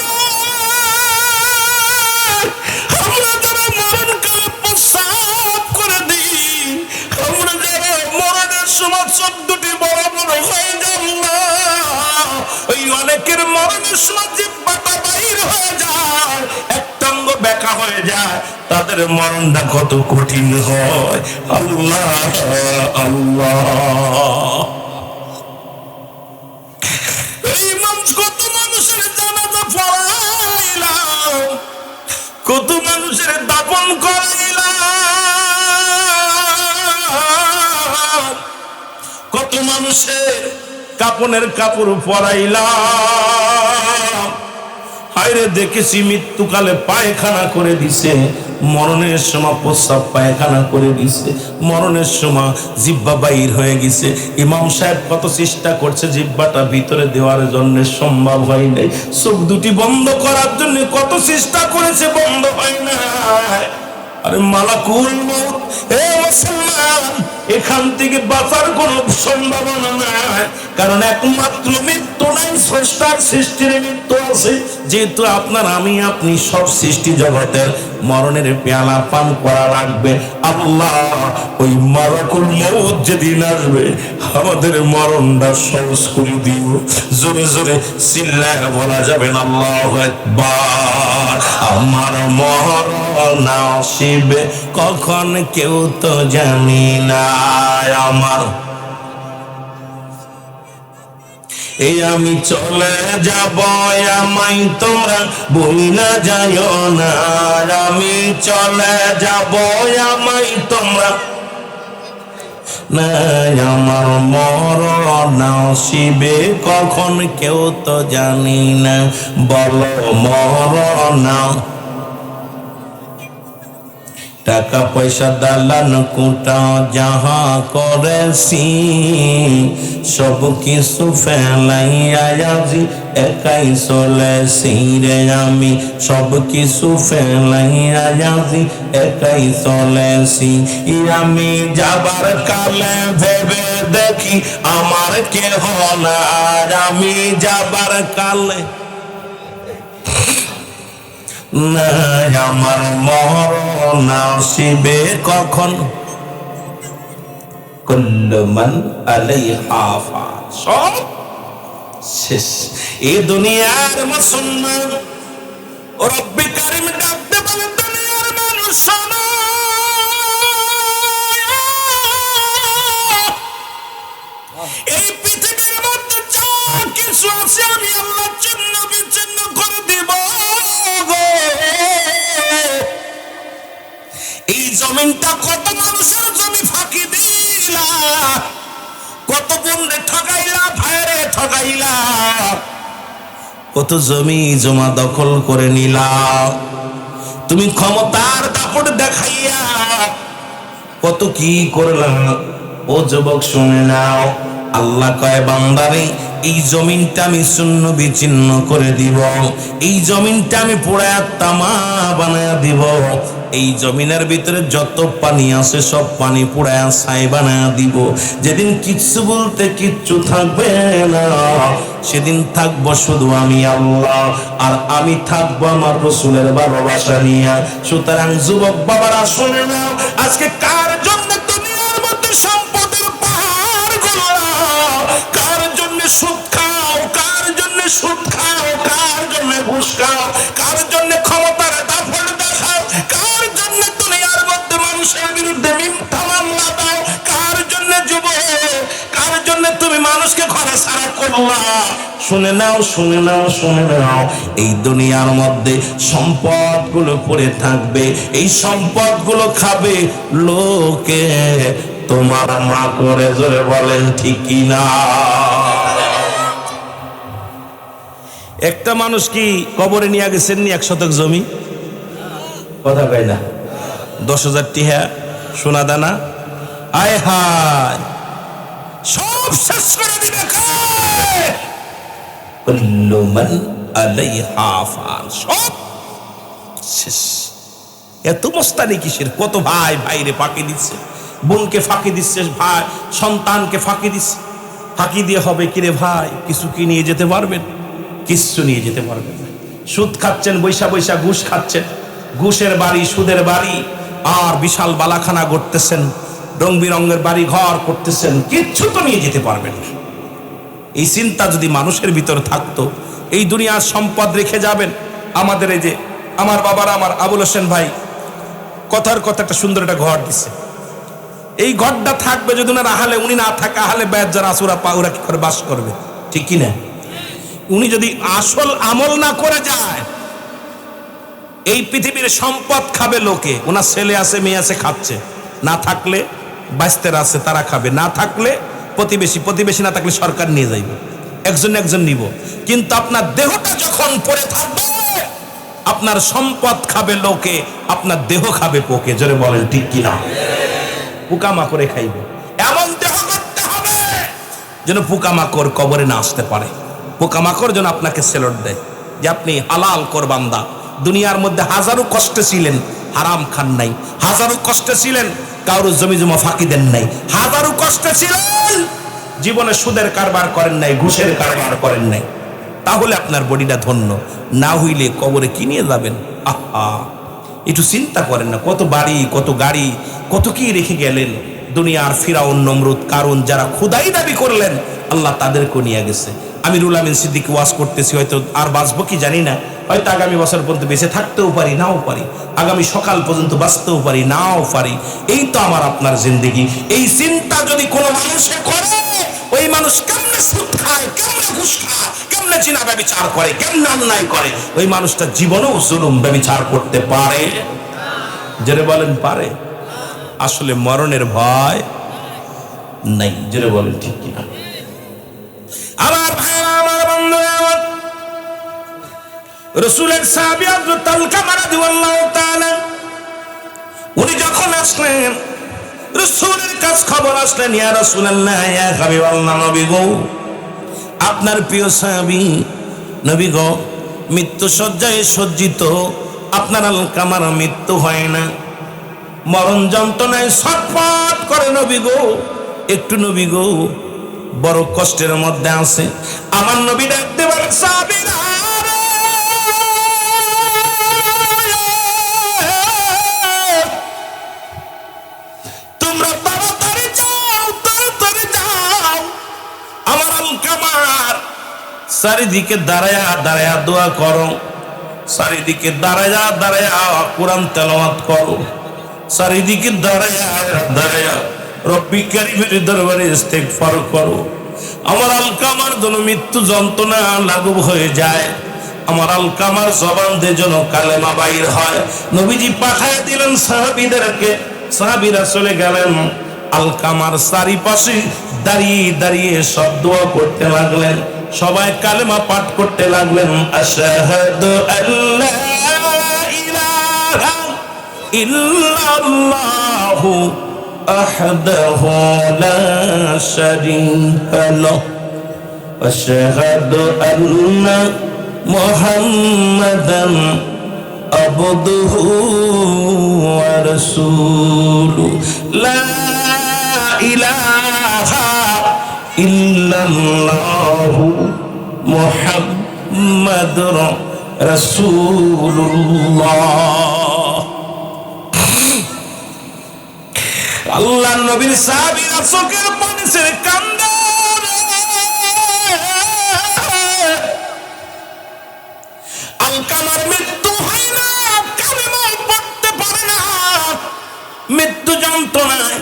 আমরা যারা মরণকালে প্রস্রাব করে দিই, আমরা যারা মরণের সময় 14টি বড় বড় হয়ে যাব না, ওই অনেকের মরণের সময় জিহ্বাটা বাইর হয়ে যায়, একটা অঙ্গ ব্যাকা হয়ে যায়, তাদের মরণটা কত কঠিন হয়। আল্লাহ আল্লাহ, এই মানুষ কত মানুষের জানাজা পড়াইলাম, কত মানুষের দাফন করাইলাম, কত মানুষের কাপনের কাপড় পরাইলাম। হায়রে দেখেছি মৃত্যুকালে পায়খানা করে দিছে, মরণের সময় প্রস্রাব পায়খানা করে দিছে, মরণের সময় জিহ্বা বাইর হয়ে গেছে। ইমাম সাহেব কত চেষ্টা করছে জিহ্বাটা ভিতরে দেওয়ার জন্য, সম্ভব হয় নাই। চোখ দুটি বন্ধ করার জন্য কত চেষ্টা করেছে, বন্ধ হয় না। আরে মালাকুল মউত, হে মুসলমান, এখান থেকে বাঁচার কোনো সম্ভাবনা নাই, কারণ একমাত্র মৃত্যু নাই, স্রষ্টার সৃষ্টির মৃত্যু আছে। যেহেতু আপনার আমি আপনি সব সৃষ্টি জগতের মরণের পেয়ালা পান করা লাগবে। আল্লাহ ওই মালাকুল মউত যেদিন আসবে আমাদের মরণটা সহজ করে দিব। জোরে জোরে চিল্লায় বলা যাবে না আল্লাহু আকবার। আমার মরণ আসিবে কখন কেউ তো জানি না, আমার এই আমি চলে যাব, আমায় তোমরা ভুইলা যাইও না, আমি চলে যাব, আমায় তোমরা না, আমার মরণ আসিবে কখন কেউ তো জানি না, বলো মরণ। টাকা পয়সা দালান কুটা যাহা করেছি সব কিছু ফেলাইয়া আজি একাই চলেছি রে, আমি সব কিছু ফেলাইয়া আজি একাই চলেছি। আমি যাবার কালে ভেবে দেখি আমার কেহ না, আমি যাবার কালে না, আমার মরণ আসিবে কখন। কুল্লু মান আলাইহা ফান, সব শেষ। এই দুনিয়ার মুসলমান রব্বে কারীম ডাকতে বলে, দুনিয়ার মানুষ শোনো, এই পৃথিবীর মধ্যে যা কিছু আছে আমি আল্লাহ চিহ্ন বিচ্ছিন্ন করে দিব। এই জমিনটা কত মানুষের জমি ফাঁকি দিলা, কত বন্ধে ঠকাইলা, ভাইরে ঠকাইলা, কত জমি জমা দখল করে নিলা, তুমি ক্ষমতার দাপট দেখাইয়া কত কি করলা। ও যুবক শুনে নাও, আল্লাহ কয় বান্দারে এই জমিনটা আমি শূন্য বিচ্ছিন্ন করে দিব, এই জমিনটা আমি পোড়ায়া তামা বানায়া দিব, এই জমিনের ভিতরে যত পানি আছে সব পানি পোড়ায়া ছাই বানায়া দিব। যেদিন কিচ্ছু বলতে কিচ্ছু থাকবে না, সেদিন থাকবো শুধু আমি আল্লাহ, আর আমি থাকবো আমার রাসূলের ভালোবাসা নিয়ে। সুতরাং যুবক বাবারা শুনে নাও, আজকে কার জন্য দুনিয়ার মধ্যে সম্পদের পাহাড় গোলা, কার জন্য সুদ খাও, কার জন্য সুদ খাও, কার জন্য ঘুষ খাও, কার জন্য ক্ষমতার দাপট দেখাও, কার জন্য দুনিয়ার মধ্যে মানুষের বিরুদ্ধে মিথ্যা মামলা দাও, কার জন্য যুবক, কার জন্য তুমি মানুষকে ঘরে ছাড়া করলা। শুনে নাও, শুনে নাও, শুনে নাও, এই দুনিয়ার মধ্যে সম্পদ গুলো পড়ে থাকবে, এই সম্পদ গুলো খাবে লোকে, তোমার মা করে জোরে বলেন ঠিক কিনা। একটা মানুষ কি কবরে নিয়ে গেছেন নি 1 শতক জমি, কথা কয় না, 10,000 টিহা সোনা দানা, আয় হায় সব শেষ করে দিবে। কুল্লু মান আলাইহা ফান, সব শেষ। এত মস্তানি কিসের? কত ভাই ভাইরে ফাঁকি দিচ্ছে, বোনকে ফাঁকি দিচ্ছে, ভাই সন্তানকে ফাঁকি দিচ্ছে। ফাঁকি দিয়ে হবে কিরে ভাই? কিছু কি নিয়ে যেতে পারবেন? কিচ্ছু নিয়ে যেতে পারবেন না। সুদ খাচ্ছেন, বৈশা বৈশা ঘুষ খাচ্ছেন, ঘুষের বাড়ি, সুদের বাড়ি, আর বিশাল বালাখানা গড়তেছেন, রং বিরঙের বাড়ি ঘর করতেছেন, কিচ্ছু তো নিয়ে যেতে পারবেন না। এই চিন্তা যদি মানুষের ভিতরে থাকতো, এই দুনিয়ার সম্পদ রেখে যাবেন। আমাদের এই যে আমার বাবার, আমার আবুল হোসেন ভাই কথার কথা একটা সুন্দর একটা ঘর দিছে। এই ঘরটা থাকবে যদি না আহালে, উনি না থাকে, আহালে ব্যাজ যারা আসুরা পাউরা কি করে বাস করবে? ঠিক কি না? উনি যদি আসল আমল না করে যায়, এই পৃথিবীর সম্পদ খাবে লোকে। ওনার ছেলে আছে, মেয়ে আছে, খাচ্ছে। না থাকলে বাস্তের আছে, তারা খাবে। না থাকলে প্রতিবেশী, প্রতিবেশী না থাকলে সরকার নিয়ে যাইবে, একজন একজন নিব। কিন্তু আপনার দেহটা যখন পড়ে থাকবে, আপনার সম্পদ খাবে লোকে, আপনার দেহ খাবে পোকে। জোরে বলেন ঠিক কিনা? পোকামাকড়ে খাইবে। এমন দেহ করতে হবে যেন পোকামাকড় কবরে না আসতে পারে। পোকামাকড় যেন আপনাকে সেলট দেয় যে আপনি হালাল কোরবান্দা। দুনিয়ার মধ্যে হাজারো কষ্টে ছিলেন, হারাম খান নাই। হাজারো কষ্টে ছিলেন, কারো জমি জমা ফাঁকি দেন নাই। হাজারো কষ্টে ছিলেন, জীবনে সুদের কারবার করেন নাই, ঘুষের কারবার করেন নাই। তাহলে আপনার বডিটা ধন্য। না হইলে কবরে কি নিয়ে যাবেন? আহা, একটু চিন্তা করেন না। কত বাড়ি, কত গাড়ি, কত কি রেখে গেলেন। দুনিয়ার ফিরাউন, নমরুদ, কারুন যারা খুদাই দাবি করলেন, আল্লাহ তাদেরকে নিয়ে গেছে। আমি রুহুল আমিন সিদ্দিকী ওয়াজ করতেছি, হয়তো আর বাঁচবো কি জানি না। হয়তো আগামী বছর পর্যন্ত বেঁচে থাকতেও পারি, নাও পারি। আগামী সকাল পর্যন্ত বাঁচতেও পারি, নাও পারি। এই তো আমার আপনার জিন্দেগি। এই চিন্তা যদি কোনো মানুষে করে, ওই মানুষ কেমনে সুদ খায়, কেমনে ঘুষ খায়, কেমনে জিনা ব্যভিচার করে, কেমনে অন্যায় করে, ওই মানুষটা জীবনেও জুলুম ব্যভিচার করতে পারে? জোরে বলেন পারে? আসলে মরণের ভয় নাই। জোরে বলেন ঠিক কিনা? আমার ভাইরা, আমার বন্ধুরা, আমার রাসূলের সাহাবী হযরত আলকামা রাদিয়াল্লাহু তাআলা, উনি যখন আসলেন, রাসূলের কাছে খবর আসলেন, ইয়া রাসূলুল্লাহ, ইয়া হাবিবাল্লাহ, নবী গো, আপনার প্রিয় সাহাবী নবী গো মৃত্যু শয্যায় সজ্জিত, আপনার আলকামার মৃত্যু হয় না, মরণ যন্ত্রণায় ছটফট করে নবী গো, একটু নবী গো বড় কষ্টের মধ্যে আছে। আমার নবী ডাকতে বলে, সাহাবীরা তোমরা তাড়াতাড়ি যাও, তাড়াতাড়ি যাও। আমার আলকামার চারিদিকে দাঁড়ায়া দাঁড়ায়া দোয়া করো, চারিদিকে দাঁড়ায়া দাঁড়ায়া কোরআন তেলাওয়াত করো, চারিদিকে দাঁড়ায়া দাঁড়ায়া রব্বি কারীমের দরবারে ইস্তেগফার করো। আমার আলকামার জন্য মৃত্যু যন্ত্রণা লাঘব হয়ে যায়, আমার আলকামার জবান দিয়ে যেন কালেমা বাইর হয়। নবীজি পাঠায় দিলেন সাহাবীদেরকে, সাহাবীরা চলে গেলেন। আলকামার চারিপাশে দাঁড়িয়ে দাঁড়িয়ে সব দোয়া করতে লাগলেন, সবাই কালেমা পাঠ করতে লাগলেন। আশহাদু আল্লা ইলাহা ইল্লাল্লাহু আহদাহু লা শারীকা লাহু ওয়া আশহাদু আন্না মুহাম্মাদান আবদুহু ওয়া রাসূলুহু লা ইলাহা ইল্লাল্লাহু মুহাম্মাদুর রাসূলুল্লাহ। আল্লাহর নবীর সাহাবীরা চোখের পানি ছেড়ে কান্দে। আলকামার মৃত্যু হয় না, কালেমা পড়তে পারে না, মৃত্যু যন্ত্রণায়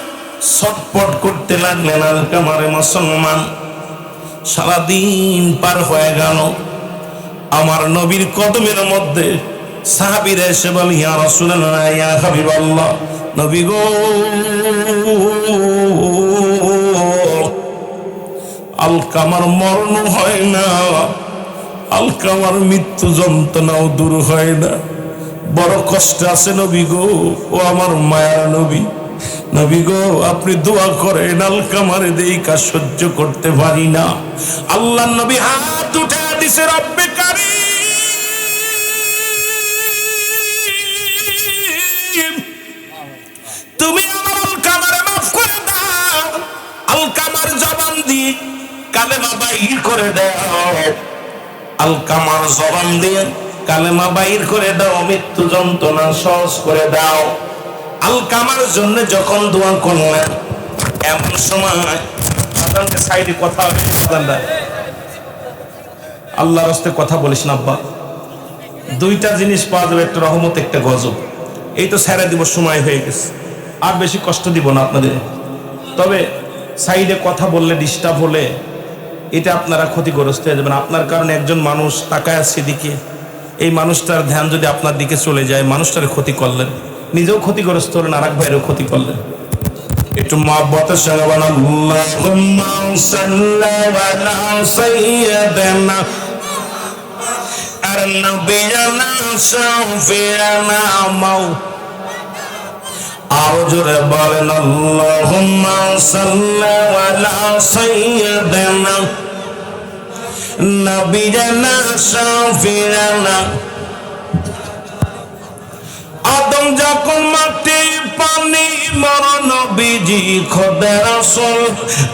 ছটফট করতে লাগলেন। আলকামারে মুসলমান সারাদিন পার হয়ে গেল, আমার নবীর কদমের মধ্যে সাহাবীরা এসে বলে, ইয়া রাসূলুল্লাহ, ইয়া হাবিবাল্লাহ, নবী গো আলকামার মরণ হয় না, আলকামার মৃত্যু যন্ত্রণাও দূর হয় না, বড় কষ্ট আছে নবী গো, ও আমার মায়ার নবী, নবী গো আপনি দোয়া করেন, আলকামারে দেই কাজ সহ্য করতে পারি না। আল্লাহ নবী হাত উঠে দিছে, রব্বে কারীম তুমি আমার আলকামারে মাফ করে দাও, আলকামার জবান দিয়ে কালেমা বাইর করে দাও, আলকামার জবান দিয়ে কালেমা বাইর করে দাও, মৃত্যু যন্ত্রণা সহজ করে দাও। আলকামার জন্য যখন দোয়া করলেন, এমন সময় সাইডে কথা হবে, আল্লাহর রাস্তে কথা বলিস না আব্বা, দুইটা জিনিস পাওয়া যাবে, একটা রহমত একটা গজব। এই তো ছেড়ে দিব, সময় হয়ে গেছে, আর বেশি কষ্ট দিব না আপনাদের। তবে সাইডে কথা বললে, ডিস্টার্ব হলে এটা আপনারা ক্ষতিগ্রস্ত হয়ে যাবেন। আপনার কারণে একজন মানুষ তাকায় আছে দিকে, এই মানুষটার ধ্যান যদি আপনার দিকে চলে যায়, মানুষটার ক্ষতি করলেন, নিজেও ক্ষতিগ্রস্ত হলেন, আর এক ভাইয়েরও ক্ষতি করলেন। একটু মহব্বতের সঙ্গে বলেন আল্লাহুম্মা সাল্লি আলা সাইয়্যিদিনা আর নবিয়ানা শাফিয়ানা মাও, আর জোরে বলেন আল্লাহুম্মা সাল্লি আলা সাইয়্যিদিনা নবিয়ানা শাফিয়ানা। আদম যখন মাটি পানি মরা নবীজি খোদা রাসূল,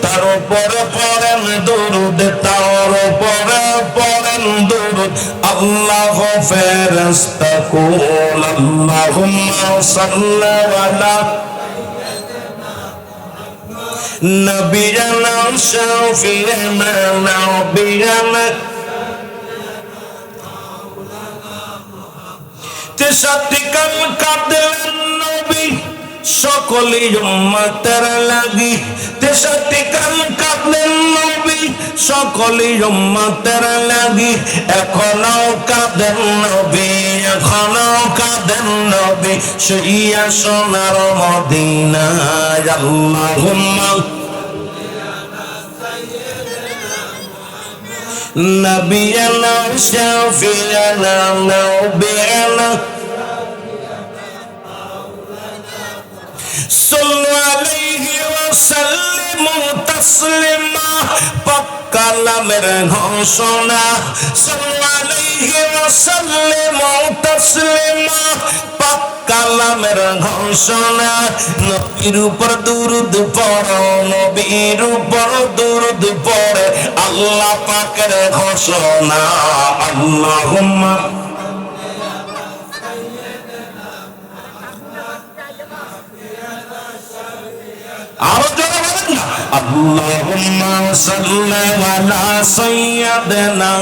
তার উপরে পড়েন দরুদ, তার উপরে পড়েন দরুদ। আল্লাহ ফেরেশতা কুল আল্লাহুম্মা সাল্লি আলা নবিয়ানা শাফিয়ানা নবিয়ানা। তেষট্টি কাল কাঁদলেন নবী সকলে উম্মতের লাগি, তেষট্টি কাল কাঁদলেন নবী সকলে উম্মতের লাগি। এখনো কাঁদেন নবী, এখনো কাঁদেন নবী, শুইয়া সোনার মদিনায়। আল্লাহুম্মা নবিয়ানা শাফিয়ানা নবিয়ানা সাল্লু আলাইহি ওয়া সাল্লিমু তাসলিমা। পাক কালামের ঘোষণা, সাল্লু আলাইহি ওয়া সাল্লিমু তাসলিমা। পাক কালামের ঘোষণা, নবীর উপর দুরূদ পড়ো, নবীর উপর দুরূদ পড়ে আল্লাহ পাকের ঘোষণা। আল্লাহুম্মা আরো জোরে বলেন না, আল্লাহুম্মা সাল্লি আলা সাইয়্যিদিনা।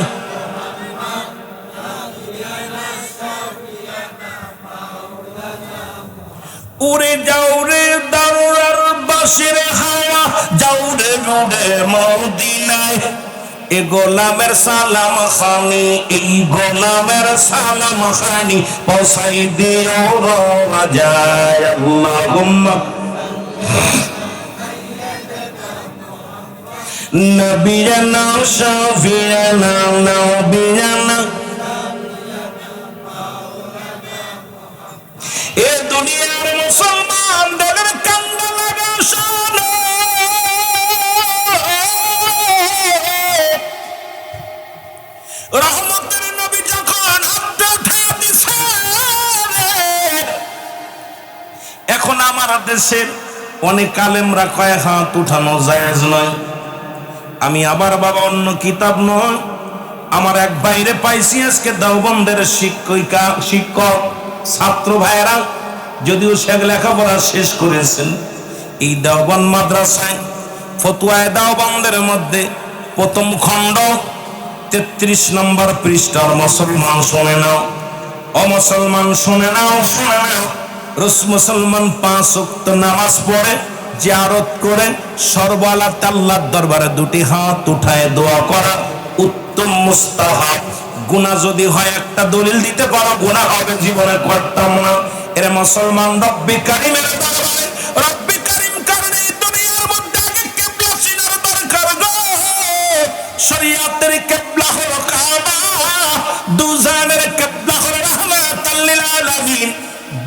উড়ে যাও রে দারুর বাসের হাওয়া, যাও রে রুড়ে মদিনায়। এ গোলামের সালাম খানি, এই গোলামের সালাম খানি পৌঁছাই দিও রাজায়। আল্লাহুম্মা নবিয়ানা শাফিয়ানা নবিয়ানা। এ দুনিয়ার মুসলমানদের কান্না লাগা শোনো, রহমতের নবী যখন হাত উঠিয়ে দিছে, এখন আমার দেশের অনেক আলেমরা কয় হাত উঠানো জায়েজ নয়। আমি আবার বাবা অন্য কিতাব নয়, আমার এক বাইরে পাইছি আজকে দেওবন্দের শিক্ষক ছাত্র ভাইরা, যদিও সে লেখাপড়া শেষ করেছেন। এই দেওবন্দ মাদ্রাসায় ফতোয়ায়ে দেওবন্দের মধ্যে প্রথম খণ্ড 33 নম্বর পৃষ্ঠার, মুসলমান শুনে নাও, অমুসলমান শুনে নাও, শুনে নাও। মুসলমান 5 ওয়াক্ত নামাজ পড়ে, জিয়ারত করে, সর্বলা আল্লাহর দরবারে দুটি হাত উঠায় দোয়া করা উত্তম মুস্তাহাব। গুনাহ যদি হয় একটা দলিল দিতে পারো, গুনাহ হবে জীবনে করতাম না। এর মুসলমান রব্বি কারীমের দরবারে, রব্বি কারীম কারণে দুনিয়ার মধ্যে আগে কিবলা চিনার দরকার গো। শরীয়তের কিবলা হলো কাবা, দুজানের কিবলা হলো রাহমাতুল লিল আলামিন।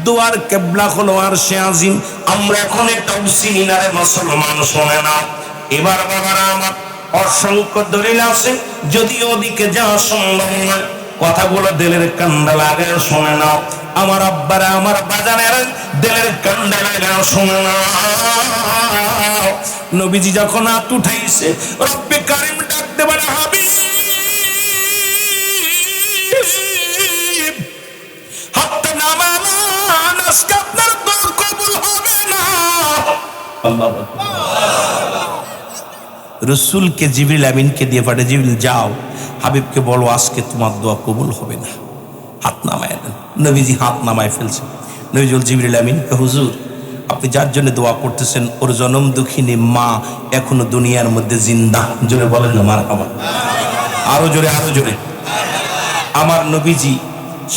দুয়ার কিবলা হলো আরশে আজিম। আমরা এখন এটাও চিনি না রে মুসলমান, শোনে না। এবার বাবারা আমার, অসংখ্য দলিল আছে, যদিও ওদিকে যাওয়া সম্ভব নয়, কথাগুলো দিলের কান্দা লাগে, শোনে না। আমার আব্বারা, আমার বাজানের দিলের কান্দা লাগে, শোনে না। নবীজি যখন হাত উঠাইছে, রব্বে কারিম ডাকতে বলে, হাবিব হাতটা নামান, আজকে আপনার দোয়া কবুল হবে না। আল্লাহু আকবার। রাসূলকে জিবরিল আমিনকে দিয়ে পাঠে, জিবরিল যাও হাবিবকে বলো আজকে তোমার দোয়া কবুল হবে না, হাত নামায় দেন। নবীজি হাত নামায় ফেলছে। নবীজি বল জিবরিল আমিনকে, হুজুর আপনি যার জন্য দোয়া করতেছেন ওর জনম দুঃখিনী মা এখনো দুনিয়ার মধ্যে জিন্দা। জোরে বলেন না মারহাবা, আরো জোরে, আরো জোরে। আমার নবীজি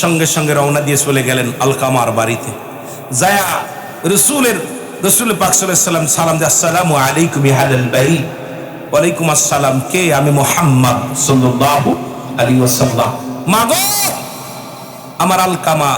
সঙ্গে সঙ্গে রওনা দিয়ে চলে গেলেন আলকামার বাড়িতে। যায়া রসুল পাক সাল্লাল্লাহু আলাইহি ওয়াসাল্লাম সালাম দিয়ে, আসসালামু আলাইকুম ইয়া আহলাল বাইত। ওয়ালাইকুম আসসালাম। কে? আমি মুহাম্মদ সাল্লাল্লাহু আলাইহি ওয়াসাল্লাম। মা গো, আমার আলকামা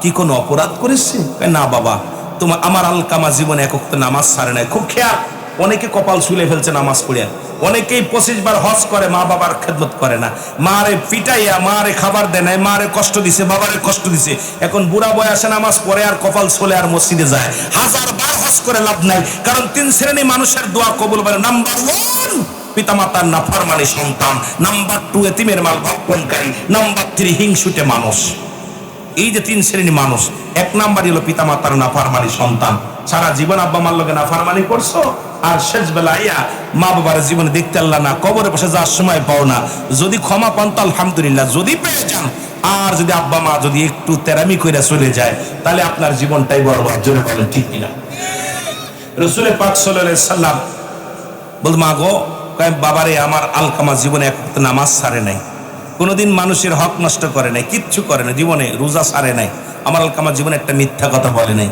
কি কোনো অপরাধ করেছে? না বাবা, তোমার আমার আলকামা জীবনে এক ওয়াক্ত নামাজ ছাড়ে নাই। খুব খেয়াল, অনেকে কপাল ছুলে ফেলছে নামাজ পড়িয়া, অনেকেই 25 বার হজ করে, মা বাবার খেদমত করে না, মারে পিটাইয়া মারে খাবার দেয় নাই, মারে কষ্ট দিছে, বাবারে কষ্ট দিছে। এখন বুড়া বয়সে নামাজ পড়ে আর কপাল ছুলে আর মসজিদে যায়, 1000 বার হজ করে লাভ নাই। কারণ 3 শ্রেণী মানুষের দোয়া কবুল হয়। নাম্বার 1 পিতামাতার নাফরমানি সন্তান, নাম্বার 2 এতিমের মাল ভক্ষণকারী, নাম্বার 3 হিংসুটে মানুষ। এই যে 3 শ্রেণী মানুষ, 1 নাম্বারই হলো পিতামাতার নাফরমানি সন্তান। সারা জীবন আব্বা মার লগে নাফরমানি করছো, আর শেষ বেলা আইয়া মা বাবার জীবনে দেখতে আল্লাহ না, কবরে বসে যাওয়ার সময় পাও না। যদি ক্ষমা পান তো আলহামদুলিল্লাহ, যদি পেয়ে যান, আর যদি আব্বা মা যদি একটু তেরামি কইরা চলে যায়, তাহলে আপনার জীবনটাই বরবাদ। জোরে বলেন ঠিক কিনা? রাসূল পাক সাল্লাল্লাহু আলাইহি সাল্লাম বল, মা গো, বাবারে আমার আলকামা জীবনে এক ওয়াক্ত নামাজ ছাড়ে নাই, কোনোদিন মানুষের হক নষ্ট করে নাই, কিচ্ছু করে নাই, জীবনে রোজা ছাড়ে নাই, আমার আলকামা জীবনে একটা মিথ্যা কথা বলে নাই।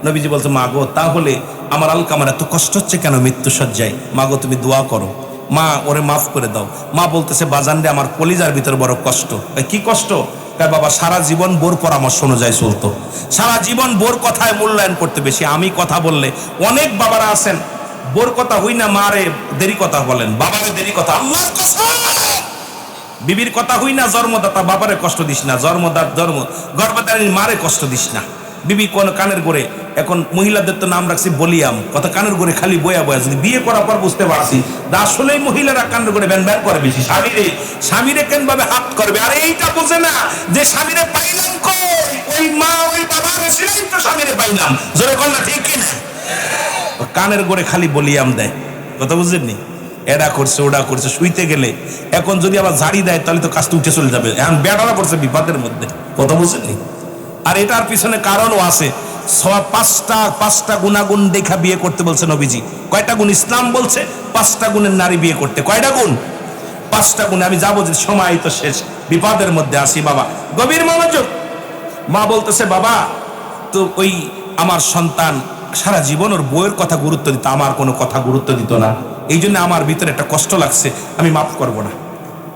নবীজি বলছে, মা গো, তাহলে আমার আলকামার এত কষ্ট হচ্ছে কেন মৃত্যু সজ্জায়? মা গো, তুমি দোয়া করো, মা ওরে মাফ করে দাও। মা বলতেছে, বাজান রে, আমার কলিজার ভিতর বড় কষ্ট। কি কষ্ট? বাবা সারা জীবন বোর পরামর্শ অনুযায়ী চলতো, সারা জীবন বোর কথায় মূল্যায়ন করতে বেশি। আমি কথা বললে অনেক বাবারা আছেন, বোর কথা হই না, মারে দেরি কথা বলেন, বাবারে দেরি কথা, আল্লাহর কসম, বিবির কথা হই না, জন্মদাতা বাবারে কষ্ট দিস না, গর্ভধারিণীর মারে কষ্ট দিস না। বিবি কোন কানের গোড়ে, এখন মহিলাদের তো নাম রাখছি বলিয়াম, কথা কানের গোড়ে খালি বয়া বয়া। যদি বিয়ে করার পর বুঝতে পারছি আসলেই মহিলারা কানের গোড়ে ব্যান ব্যান করে বেশি, স্বামীরে কেন ভাবে হাত করবে। আর এইটা বোঝে না যে স্বামীরে পাইলাম কই, ওই মা ওই বাবা ছিলেন তো স্বামীরে পাইলাম। জোরে কন্যা ঠিক কিনা? কানের গোড়ে খালি বলিয়াম দেয়, কথা বুঝলেননি? এডা করছে ওডা করছে, শুইতে গেলে এখন যদি আবার ঝাড়ি দেয় তাহলে তো কাজটা উঠে চলে যাবে। এখন বেড়ারা পড়ছে বিপদের মধ্যে, কথা বুঝলেননি? আর এটার পিছনে কারণও আছে। পাঁচটা গুণাগুণ দেখা বিয়ে করতে বলছে নবীজি। কয়টা গুণ ইসলাম বলছে? 5টা গুণের নারী বিয়ে করতে। কয়টা গুণ? 5টা গুণ। আমি যাবো যে সময় তো শেষ, বিপদের মধ্যে আসি। বাবা গভীর মনোযোগ। মা বলতেছে, বাবা তো ওই আমার সন্তান সারা জীবন ওর বউয়ের কথা গুরুত্ব দিত, আমার কোনো কথা গুরুত্ব দিত না, এই জন্য আমার ভিতরে একটা কষ্ট লাগছে, আমি মাফ করব না।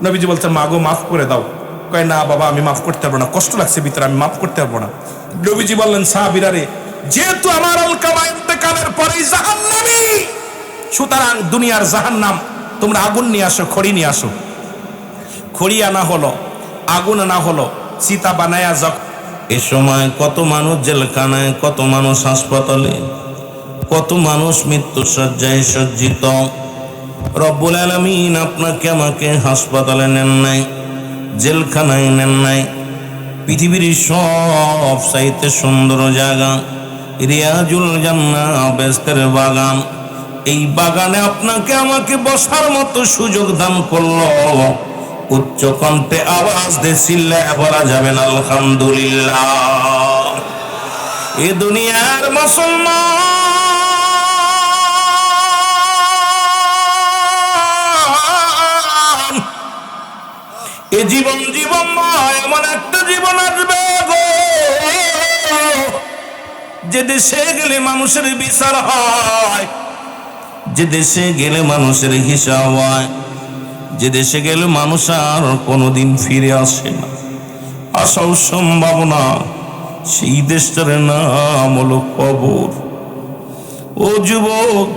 নবীজি বলছে, মা গো, মাফ করে দাও। কয়, না বাবা, আমি মাফ করতে পারবো না, কষ্ট লাগছে ভিতরে, আমি মাফ করতে পারবো না। নবীজি বললেন, সাহাবীরা রে, যেহেতু আমার আলকামা ইন্তেকালের পরেই জাহান্নামী, সুতরাং দুনিয়ার জাহান্নাম তোমরা আগুন নিয়ে আসো, খড়ি নিয়ে আসো। খড়ি আনা হলো, আগুন আনা হলো, চিতা বানায়া যাক। এ সময় কত মানুষ জেলখানায়, কত মানুষ হাসপাতালে, কত মানুষ মৃত্যু শয্যায় সজ্জিত। রব্বুল আলামিন আপনাকে আমাকে হাসপাতালে নেন নাই, জেলখানায় নেন নাই, পৃথিবীর সব চাইতে সুন্দর জায়গা রিয়াজুল জান্নাহ, বেহেশতের বাগান, এই বাগানে আপনাকে আমাকে বসার মতো সুযোগ দান করলো। উচ্চ কণ্ঠে আওয়াজ দিয়ে চিল্লায়া বলা যাবে না আলহামদুলিল্লাহ। এ দুনিয়ার মুসলমান, এ জীবন নয়, এমন একটা জীবন আসবে গো, যে দেশে গেলে মানুষের বিচার হয়, যে দেশে গেলে মানুষের হিসাব হয়, যে দেশে গেলে মানুষ আর কোনোদিন ফিরে আসে না, আসাও সম্ভব না। সেই দেশটার নাম হলো কবর। ও যুবক,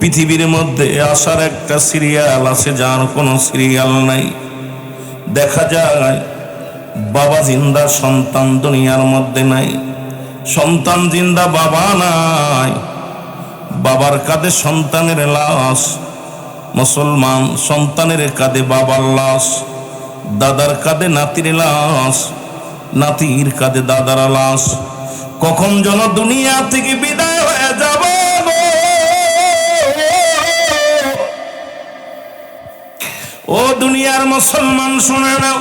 পৃথিবীর মধ্যে আসার একটা সিরিয়াল আছে, যার কোনো সিরিয়াল নাই। দেখা যায় বাবা জিন্দা, সন্তান দুনিয়ার মধ্যে নাই। সন্তান জিন্দা, বাবা নাই। বাবার কাঁধে সন্তানের লাশ, মুসলমান সন্তানের কাঁধে বাবার লাশ, দাদার কাঁধে নাতির লাশ, নাতির কাঁধে দাদার লাশ। কখন যেন দুনিয়া থেকে বিদায় হয়ে যাব। ও দুনিয়ার মুসলমান, শুনে নাও,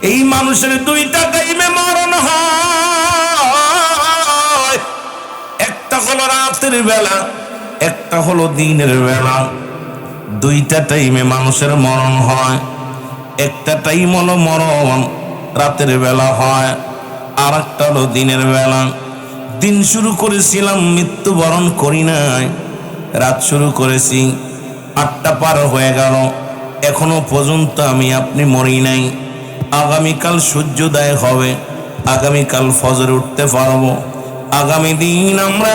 এই মানুষের দুইটা টাইমে মরণ হয়। একটা হলো রাতের বেলা, একটা হলো দিনের বেলা। দুইটা টাইমে মানুষের মরণ হয়। একটা টাইম হলো মরণ রাতের বেলা হয়, আর একটা হলো দিনের বেলা। দিন শুরু করেছিলাম, মৃত্যুবরণ করি নাই। রাত শুরু করেছি, 8টা পার হয়ে গেল, এখনো পর্যন্ত আমি আপনি মরি নাই। আগামীকাল সূর্যোদয় হবে, আগামীকাল ফজর উঠতে পারবো, আগামী দিন আমরা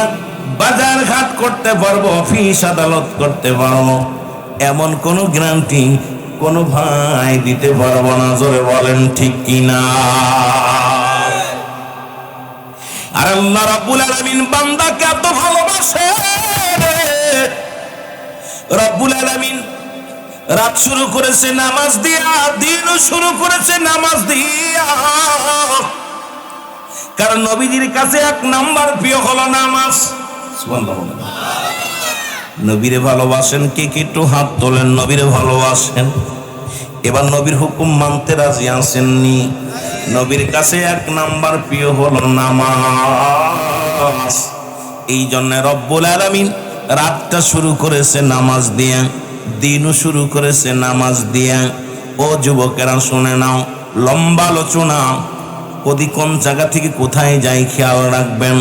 বাজার ঘাট করতে পারবো, অফিস আদালত করতে পারবো। এমন কোন গ্যারান্টি কোন ভাই দিতে পারবো না। জোরে বলেন ঠিক কিনা? আর আল্লাহ রাব্বুল আলামিন বান্দাকে এত ভালোবাসে, রাব্বুল আলামিন রাত শুরু করেছে নামাজ দিয়া, দিনও শুরু করেছে নামাজ দিয়া। কারণ নবীজির কাছে 1 নাম্বার প্রিয় হলো নামাজ। সুবহানাল্লাহ। নবীরে ভালোবাসেন কে কে? একটু হাত তোলেন। নবীরে ভালোবাসেন? এবার নবীর হুকুম মানতে রাজি আছেননি? নবীর কাছে 1 নাম্বার প্রিয় হলো নামাজ। এই জন্য রব্বুল আলামিন রাতটা শুরু করেছে নামাজ দিয়ে, দিনও শুরু করেছে নামাজ দিয়ে। ও যুবকেরা শুনে নাও, লম্বা আলোচনা, কদি কোন জায়গা থেকে কোথায় যাই খেয়াল রাখবেন।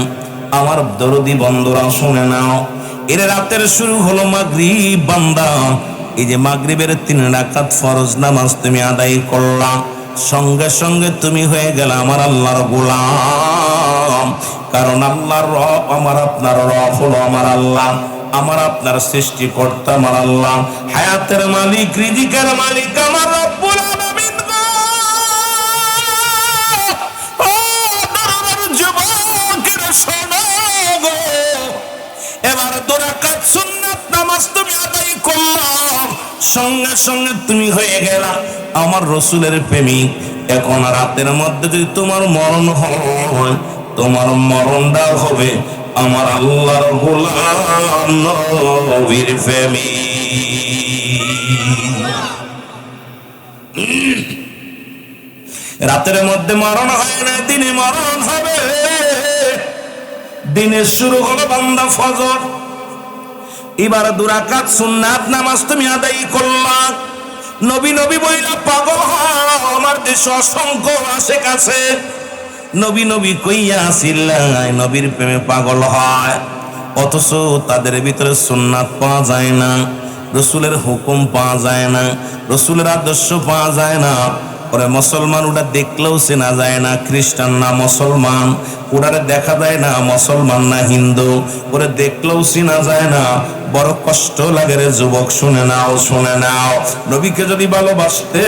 আমার দরদি বন্ধুরা শুনে নাও, এর রাতের শুরু হলো মাগরিব। বান্দা, এই যে মাগরিবের 3 রাকাত ফরজ নামাজ তুমি আদায় করলা, সঙ্গে সঙ্গে তুমি হয়ে গেলে আমার আল্লাহর গোলাম। কারণ আল্লাহর রব, আমার আপনার রব হলো আমার আল্লাহ, আমার আপনার সৃষ্টিকর্তা আমার আল্লাহ, হায়াতের মালিক, রিজিকের মালিক আমার রব্বুল আলামিন। ও দরবার যুবকেরা শোনো গো, এবার 2 রাকাত সুন্নাত নামাজ তুমি আদায় করলা, সঙ্গে সঙ্গে তুমি হয়ে গেলা আমার রসুলের প্রেমিক। এখন রাতের মধ্যে যদি তোমার মরণ হয়, তোমার মরণটা হবে আমার আল্লাহর গোলাম নবীর প্রেমিক। রাতের মধ্যে মরণ হয় না, দিনে মরণ হবে। দিনের শুরু হলো বান্দা ফজর। এবার 2 রাকাত সুন্নাত নামাজ তুমি আদায় করলা। নবী নবী বইলা পাগল হও, আমার দেশে অসংখ্য আশেক আছে, নবী নবী কইয়া আসিল্লাই নবীর প্রেমে পাগল হয়, অথচ তাদের ভিতরে সুন্নাত পাওয়া যায় না, রসুলের হুকুম পাওয়া যায় না, রসুলের আদর্শ পাওয়া যায় না। ওরে মুসলমান, ওটা দেখলেও চেনা যায় না খ্রিস্টান না মুসলমান, ওটারে দেখা যায় না মুসলমান না হিন্দু, ওরে দেখলেও চেনা যায় না। বড় কষ্ট লাগে রে যুবক, শুনে নাও, শুনে নাও। নবীকে যদি ভালোবাসতে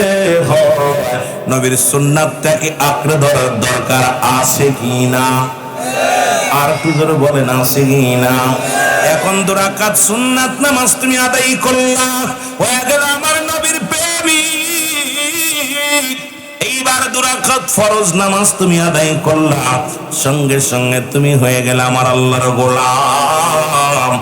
হয়, নবীর সুন্নাতটাকে আঁকড়ে ধরার দরকার আছে কি না? আর একটু জোরে বলেন, আছে কি না? এখন 2 রাকাত সুন্নাত নামাজ তুমি আদায় করলা, হয়ে গেল আমার নবীর প্রেমিক। এইবার 2 রাকাত ফরজ নামাজ তুমি আদায় করলা, সঙ্গে সঙ্গে তুমি হয়ে গেলে আমার আল্লাহর গোলাম।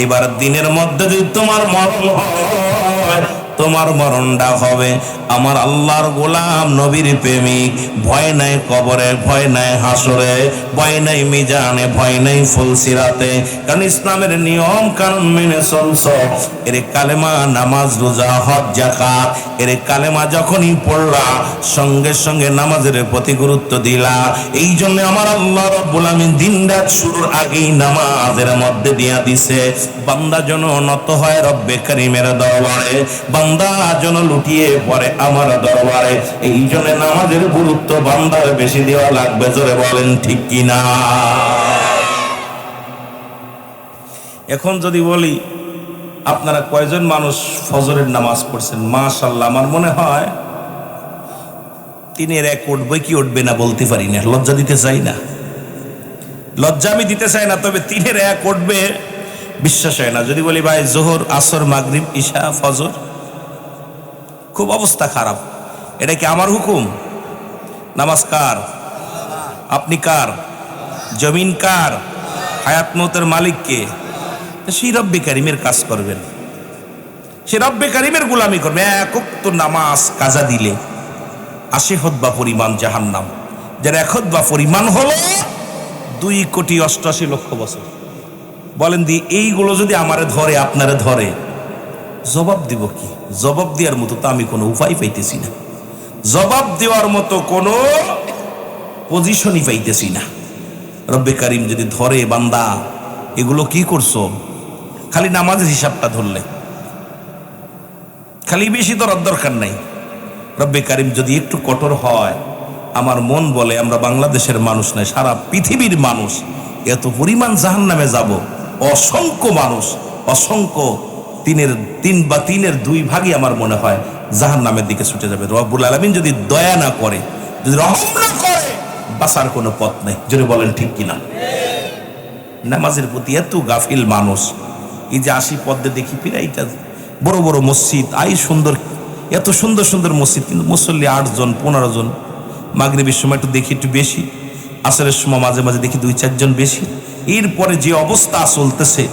এবার দিনের মধ্যে যদি তোমার মরণ হয়, তোমার মরণটা হবে আমার আল্লাহর গোলাম নবীর প্রেমিক। ভয় নাই কবরে, ভয় নাই হাসরে, ভয় নাই মিজানে, ভয় নাই ফুলসিরাতে, কারণ ইসলামের নিয়ম কানুন মেনে চলছ। এর কালেমা, নামাজ, রোজা, হজ, যাকাত, এর কালেমা যখনই পড়লা, সঙ্গে সঙ্গে নামাজের প্রতি গুরুত্ব দিলা। এই জন্য আমার আল্লাহ রাব্বুল আমিন দিন রাত শুরুর আগেই নামাজের মধ্যে দিয়া দিছে, বান্দা যেন নত হয় রব্বে কারীমের দরবারে। বান্দা যেন লুটিয়ে পড়ে আমার দরবারে। এই জন্য নামাজের গুরুত্ব বান্দার বেশি দেওয়া লাগবে, জোরে বলেন ঠিক কিনা। এখন যদি বলি আপনারা কয়জন মানুষ ফজরের নামাজ পড়ছেন? মাশাআল্লাহ, আমার মনে হয় 3-এর 1 উঠবে কি উঠবে না বলতে পারি না, লজ্জা দিতে চাই না, লজ্জা আমি দিতে চাই না, তবে 3-এর 1 উঠবে বিশ্বাস হয় না। যদি বলি ভাই জোহর, আসর, মাগরিব, ঈশা, ফজর, খুব অবস্থা খারাপ। এটা কি আমার হুকুম? নামাজ কার? আপনি কার? জমিন কার? হায়াত মৌতের মালিক কে? সেই রব্বে কারিমের কাজ করবেন, সে রব্বে কারিমের গোলামি করবেন। 1 ওয়াক্ত নামাজ কাজা দিলে 80 খুতবা পরিমাণ জাহান্নাম, যার 1 খুতবা পরিমাণ হলো 2,88,00,000 বছর। বলেন দি এইগুলো যদি আমারে ধরে, আপনারে ধরে, জবাব দিব কি? জবাব দেওয়ার মতো তো আমি কোনো উপায় পাইতেছি না, জবাব দেওয়ার মতো কোনো পজিশনই পাইতেছি না। রব্বে কারিম যদি ধরে, বান্দা এগুলো কি করছো, খালি নামাজের হিসাবটা ধরলে, খালি বেশি ধরার দরকার নাই। রব্বে কারিম যদি একটু কঠোর হয়, আমার মন বলে আমরা বাংলাদেশের মানুষ নয়, সারা পৃথিবীর মানুষ এত পরিমাণ জাহান্নামে যাব। অসংখ্য মানুষ, অসংখ্য 3 বা 3-এর 2 ভাগই আমার মনে হয় জাহান্নামের দিকে ছুটে যাবে। রব্বুল আলামিন যদি দয়া না করে, যদি রহম না করে, বাঁচার কোনো পথ নেই, যদি বলেন ঠিক কিনা। নামাজের প্রতি এত গাফিল মানুষ। এই যে 80 পদ্মে দেখি পিরাইটা বড় বড় মসজিদ, সুন্দর, এত সুন্দর সুন্দর মসজিদ, কিন্তু মুসল্লি 8 জন 15 জন। মাগরিবের সময় একটু দেখি একটু বেশি, আসরের সময় মাঝে মাঝে দেখি 2-4 জন বেশি। এরপরে যে অবস্থা চলতেছে,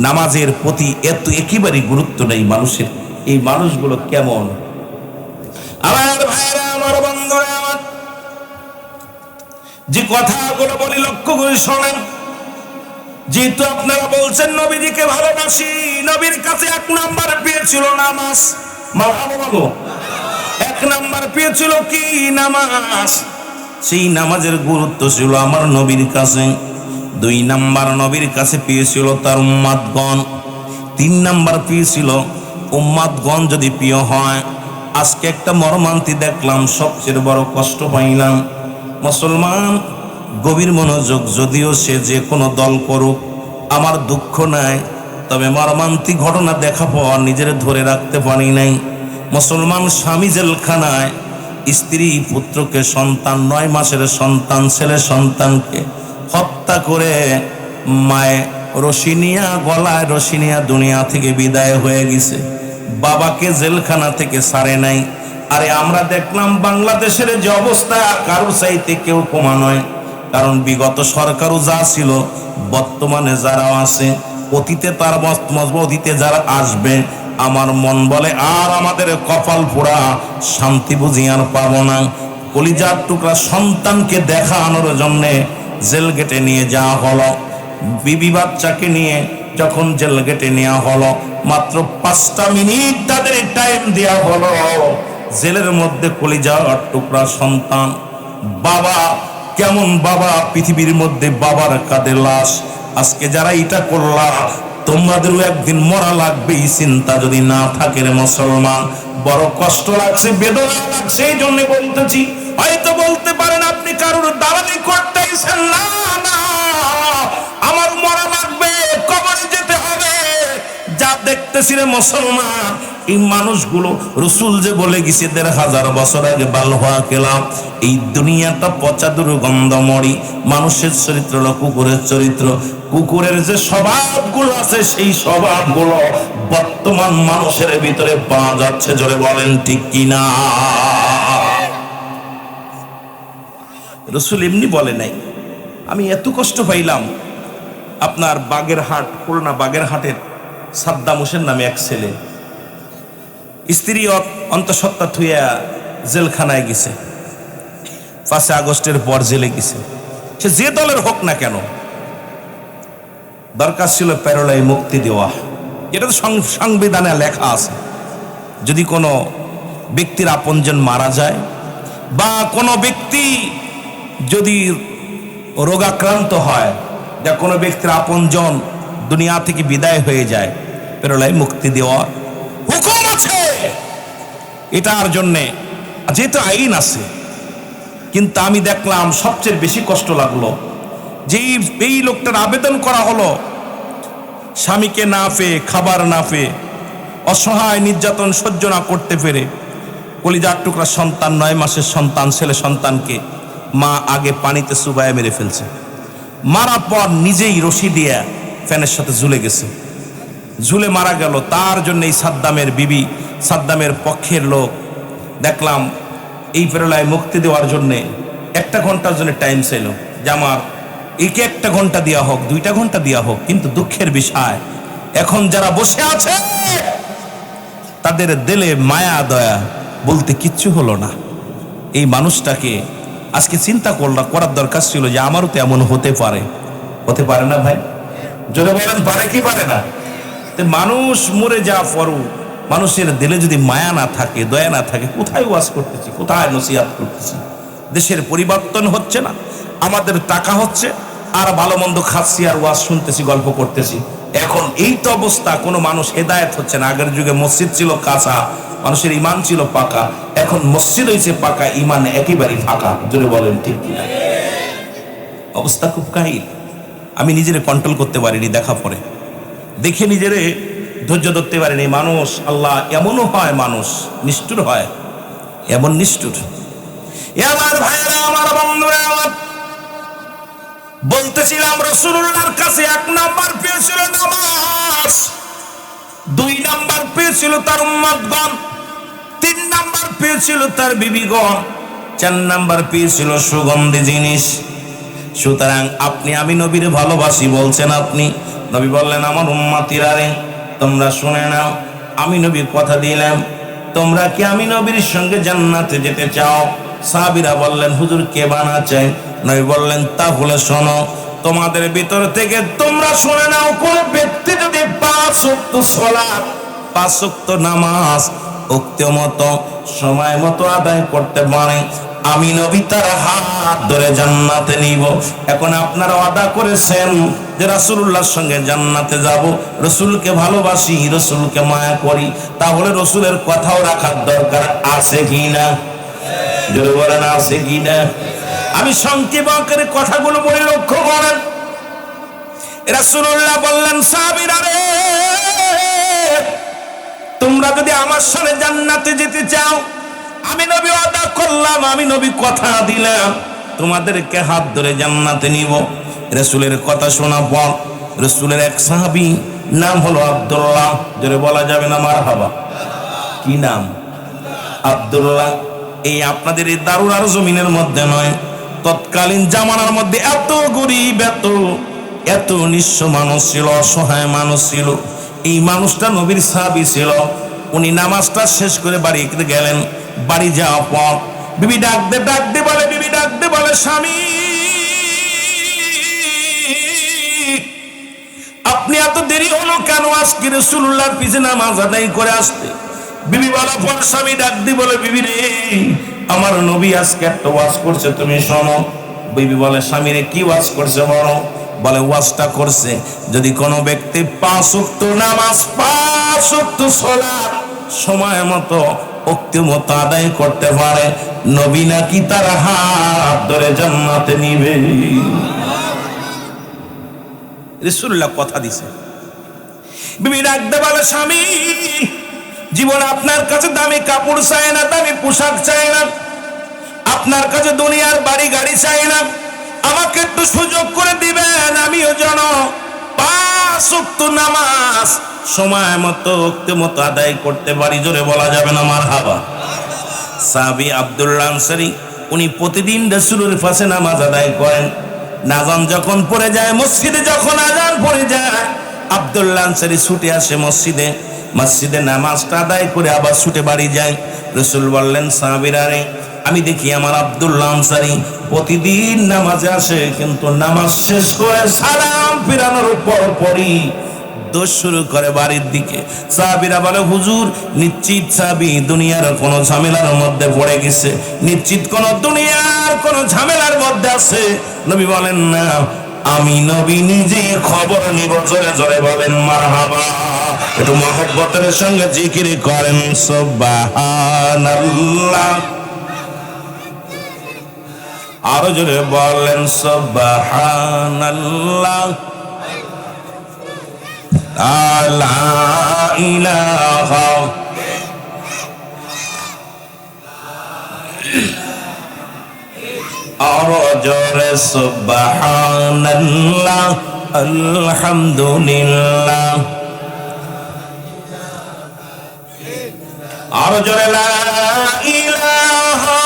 নামাজের প্রতি এত একেবারেই গুরুত্ব নেই মানুষের। এই মানুষগুলো কেমন? আমার ভাইরা, আমার বন্ধুরা, আমার যে কথাগুলো বলি লক্ষ্য করে শোনেন। যেহেতু আপনারা বলছেন নবীজিকে ভালোবাসি, নবীর কাছে 1 নাম্বার পেয়েছিল নামাজ। মারহাবা, 1 নাম্বার পেয়েছিল কি? নামাজ। সেই নামাজের গুরুত্ব ছিল আমার নবীর কাছে। 2 নাম্বার নবীর কাছে পেয়েছিল তার উম্মাতগণ। 3 নাম্বার পেয়েছিল উম্মাতগণ যদি প্রিয় হয়। আজকে একটা মর্মান্তি দেখলাম, সবচেয়ে বড় কষ্ট পাইলাম। মুসলমান গভীর মনোযোগ, যদিও সে যে কোনো দল করুক আমার দুঃখ নাই, তবে মর্মান্তিক ঘটনা দেখা পর নিজের ধরে রাখতে পারি নাই। মুসলমান স্বামী জেলখানায়, স্ত্রী পুত্রকে, সন্তান 9 মাসের সন্তান, ছেলে সন্তানকে হত্যা করে মায়ে রশিনিয়া, গলায় রশিনিয়া দুনিয়া থেকে বিদায় হয়ে গেছে। বাবাকে জেলখানা থেকে ছাড়ে নাই। আরে আমরা দেখলাম বাংলাদেশের যে অবস্থা, কারোর চাইতে কেউ কমা নয়। কারণ বিগত সরকারও যা ছিল, বর্তমানে যারা আছে, অতীতে তার অতীতে যারা আসবে, আমার মন বলে আর আমাদের কপাল পোড়া, শান্তি বুঝি আর পাবো না। কলিজার টুকরা সন্তানকে দেখানোর জন্যে জেল গেটে নিয়ে যাওয়া হলো। বিবি বাচ্চাকে নিয়ে যখন জেল গেটে নেওয়া হলো, মাত্র 5টা মিনিট তাদের টাইম দেওয়া হলো। জেলের মধ্যে কলিজার টুকরা সন্তান, বাবা কেমন বাবা, পৃথিবীর মধ্যে বাবার কাঁধে লাশ। আজকে যারা এটা করলা, তোমাদেরও একদিন মরা লাগবে, এই চিন্তা যদি না থাকে রে মুসলমান, বড় কষ্ট লাগছে, বেদনা লাগছে। এই জন্য বলতেছি, হয়তো বলতে পারেন আপনি কারোর দালালি করতেইছেন না, না, আমার মরা লাগবে, কবরে যেতে হবে। যা দেখতেছি রে মুসলমান, এই মানুষগুলো রসুল যে বলে গেছে 1500 বছর আগে, বালহা কেলাম, এই দুনিয়াটা পচা দুর্গন্ধ মরি। মানুষের চরিত্র হলো কুকুরের চরিত্র। কুকুরের যে স্বভাবগুলো আছে, সেই স্বভাবগুলো বর্তমান মানুষের ভিতরে পাওয়া যাচ্ছে, জোরে বলেন ঠিক কিনা। রসুল এমনি বলে নাই। আমি এত কষ্ট পাইলাম, আপনার বাগেরহাট, খুলনা বাগেরহাটের সাদ্দাম হোসেন নামে এক ছেলে, স্ত্রী অন্তঃসত্ত্বা থুইয়া জেলখানায় গেছে। 5 আগস্টের পর জেলে গেছে। সে যে দলের হোক না কেন, দরকার ছিল প্যারোলায় মুক্তি দেওয়া। এটা তো সংবিধানে লেখা আছে। যদি কোনো ব্যক্তির আপনজন মারা যায়, বা কোনো ব্যক্তি যদি রোগাক্রান্ত হয়, যা কোনো ব্যক্তির আপনজন দুনিয়া থেকে বিদায় হয়ে যায়, প্যারোলায় মুক্তি দেওয়া হুকুম আছে। এটার জন্যে যেহেতু আইন আছে, কিন্তু আমি দেখলাম সবচেয়ে বেশি কষ্ট লাগলো যে এই লোকটার আবেদন করা হলো স্বামীকে না পেয়ে, খাবার না পেয়ে, অসহায় নির্যাতন সহ্য না করতে পেরে কলিজার টুকরা সন্তান, 9 মাসের সন্তান, ছেলে সন্তানকে মা আগে পানিতে চুবায়ে মেরে ফেলছে। মারার পর নিজেই রশি দিয়ে ফ্যানের সাথে ঝুলে গেছে, ঝুলে মারা গেল। তার জন্য এই সাদ্দামের বিবি, সাদ্দামের পক্ষের লোক দেখলাম এই প্রেরণায় মুক্তি দেওয়ার জন্যে 1 ঘন্টার জন্য টাইম ছিল যে আমার একে 1 ঘন্টা দেওয়া হোক, 2 ঘন্টা দেওয়া হোক। কিন্তু দুঃখের বিষয়, এখন যারা বসে আছে তাদের দিলে মায়া দয়া বলতে কিচ্ছু হলো না। এই মানুষটাকে আজকে চিন্তা করার দরকার ছিল যে আমারও তো এমন হতে পারে না ভাই? জোরে বলেন, পারে কি পারে না? মানুষ মরে যা পরও মানুষের দিলে যদি মায়া না থাকে, দয়া না থাকে, কোথায় ওয়াজ করতেছি, কোথায় নসিহত করতেছি? দেশের পরিবর্তন হচ্ছে না, আমাদের টাকা হচ্ছে আর ভালো মন্দ খাচ্ছি আর ওয়াজ শুনতেছি, গল্প করতেছি। এখন এই তো অবস্থা, কোনো মানুষ হেদায়েত হচ্ছে না। আগের যুগে মসজিদ ছিল কাঁচা, মানুষের ইমান ছিল পাকা, এখন মসজিদ হয়েছে পাকা, ইমান একেবারেই ফাঁকা। জোরে বলেন ঠিক কিনা? অবস্থা খুব কাহিল। আমি নিজেরে কন্ট্রোল করতে পারিনি, দেখা পরে দেখে নিজেরে ধৈর্য ধরতে পারিনি। মানুষ, আল্লাহ এমনও হয়, মানুষ নিষ্ঠুর হয়, এমন নিষ্ঠুর। আমার ভাইরা, আমার বন্ধুরা, আমার বলতেছিলাম রাসূলুল্লাহর কাছে 1 নাম্বার পেয়েছিল নামাজ, 2 নাম্বার পেয়েছিল তার উম্মতগণ, 3 নাম্বার পেয়েছিল তার বিবিগণ, 4 নাম্বার পেয়েছিল সুগন্ধি জিনিস। সুতরাং আপনি আমি নবীর ভালোবাসি বলছেন, আপনি নবী বললেন আমার উম্মতিরা রে তোমরা শুনে নাও, আমি নবী কথা দিলাম, তোমরা কি আমি নবীর সঙ্গে জান্নাতে যেতে চাও? সাহাবীরা বললেন হুজুর কে বানা চাই? নবী বললেন তাহলে শোনো, তোমাদের ভিতর থেকে তোমরা শুনে নাও, কোন ব্যক্তি যদি 5 ওয়াক্ত সালাত, 5 ওয়াক্ত নামাজ উক্ত মতো সময় মতো আদায় করতে পারে, আমি নবী তার হাত ধরে জান্নাতে নিব। এখন আপনারা ওয়াদা করেছেন যে রাসূলুল্লাহর সঙ্গে জান্নাতে যাব, রাসূলকে ভালোবাসি, রাসূলকে মায়া করি, তাহলে রাসূলের কথাও রাখার দরকার আছে কিনা? জোরে বলেন, আছে কিনা? আমি সংক্ষেপ আকারে কথাগুলো বলে লক্ষ্য করেন। রাসূলুল্লাহ বললেন সাহাবীরা রে, তোমরা যদি আমার সঙ্গে জান্নাতে যেতে চাও, আমি নবী ওয়াদা করলাম, আমি নবী কথা দিলাম, তোমাদেরকে হাত ধরে জান্নাতে নিব। রাসূলের কথা শোনা পর রাসূলের এক সাহাবী, নাম হলো আব্দুল্লাহ, জোরে বলা যাবে না মারহাবা? কি নাম? আব্দুল্লাহ। এই আপনাদের এই দারুল আর জমিনের মধ্যে নয়, তৎকালীন জামানার মধ্যে এত গরিব, এত নিঃস্ব মানুষ ছিল, অসহায় মানুষ ছিল। এই মানুষটা নবীর সাহাবী ছিল। উনি নামাজটা শেষ করে বাড়িতে গেলেন। বাড়ি যাওয়ার পর বিবি ডাকতে বলে স্বামী, আপনি এত দেরি হলো কেন আজকে রাসূলুল্লাহর পিছে নামাজ আদায় করে আসতে? বিবি বলার পর স্বামী বলে বিবি রে, আমার নবী আজকে একটা ওয়াজ করছে, তুমি শোনো। বিবি বলে স্বামী রে, কি ওয়াজ করছে বলো? বলে ওয়াজটা করছে যদি কোনো ব্যক্তি 5 ওয়াক্ত নামাজ, 5 ওয়াক্ত সালাত সময় মতো উক্তি মতো আদায় করতে পারে, নবী নাকি তার হাত ধরে জান্নাতে নিবে। রাসূলুল্লাহ কথা দিছে। বিবি ডাকতে বলে স্বামী, জীবন আপনার কাছে দামি কাপড় চাই না, দামি পোশাক চাই না, আপনার কাছে দুনিয়ার বাড়ি গাড়ি চাই না, আমাকে একটু সুযোগ করে দিবেন, আমিও যেন 5 ওয়াক্ত নামাজ সময় মতো উক্তি মতো আদায় করতে পারি। জোরে বলা যাবে না মারহাবা? সাহাবী আব্দুল্লাহ আনসারী, উনি প্রতিদিন রাসূলের পাশে নামাজ আদায় করেন। নাজান যখন পড়ে যায়, মসজিদে যখন আজান পড়ে যায়, আব্দুল্লাহ আনসারী ছুটে আসে মসজিদে নামাজটা আদায় করে আবার ছুটে বাড়ি যায়। রাসূল বললেন সাহাবীরা রে, আমি দেখি আমার আব্দুল্লাহ আনসারী প্রতিদিন নামাজে আসে, কিন্তু নামাজ শেষ করে সালাম ফিরানোর পরই দৌড় শুরু করে বাড়ির দিকে। সাহাবীরা বলে হুজুর, নিশ্চিত সাহাবী দুনিয়ার কোনো ঝামেলার মধ্যে পড়ে গেছে, নিশ্চিত কোন দুনিয়ার কোন ঝামেলার মধ্যে আছে। নবী বলেন না, আমি নবী নিজে খবর নিব। জোরে জোরে বলেন মারহাবা। একটু মহব্বতের সঙ্গে জিকির করেন সুবহানাল্লাহ। আরো জোরে বলেন সুবহানাল্লাহ। লা ইলাহা আরো জোরে সুবহানাল্লাহ আলহামদুলিল্লাহ। আরো জোরে লা ইলাহা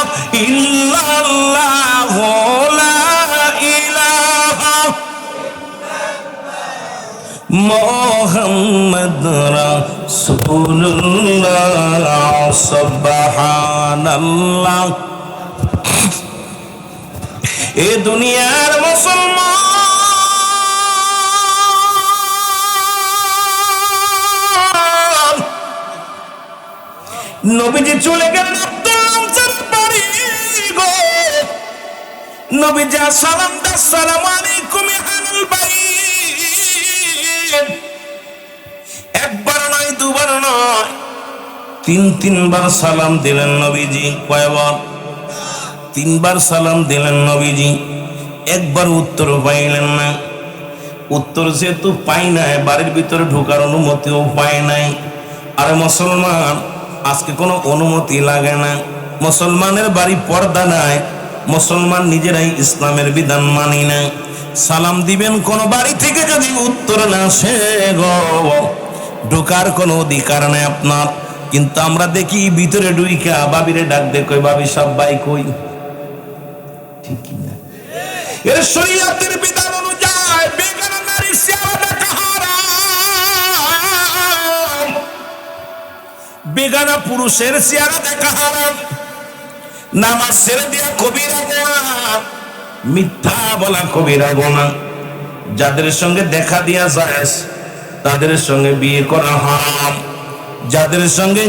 ইল্লাল্লাহ লা ইলাহা মুহাম্মদ রাসূলুল্লাহ সুবহানাল্লাহ। এ দুনিয়ার মুসলমান নবীজি চলে গেলেন আব্দুল বাড়ি গো। নবীজি সালাম দা আসসালামু আলাইকুম আহলাল বাইত। একবার নয় দুবার নয় তিনবার সালাম দিলেন নবীজি। কয়বার? তিনবার সালাম দিলেন নবীজি। একবার উত্তর পাইলেন না। উত্তর যেহেতু পাই নাই, বাড়ির ভিতরে ঢোকার অনুমতিও পায় নাই। আর মুসলমান আজকে কোনো অনুমতি লাগে না। মুসলমানের বাড়ি পর্দা নাই। মুসলমান নিজেরাই ইসলামের বিধান মানি না। সালাম দিবেন কোন বাড়ি থেকে যদি উত্তর না আসে গো, ঢোকার কোনো অধিকার নাই আপনার। কিন্তু আমরা দেখি ভিতরে ঢুইকা বাবিরে ডাক দে, কই বাবি সবাই কই? ঠিক কিনা? এর শরীয়তের বিধান অনুযায়ী বেগানা নারীর চেহারা দেখা হারাম, বেগানা পুরুষের চেহারা দেখা হারাম। নামাজ ছেড়ে দিয়া কবিরা গুনাহ, মিথ্যা বলা কবিরা গুনাহ। যাদের সঙ্গে দেখা দিয়া জায়েজ তাদের সঙ্গে বিয়ে করা হারাম। যাদের সঙ্গে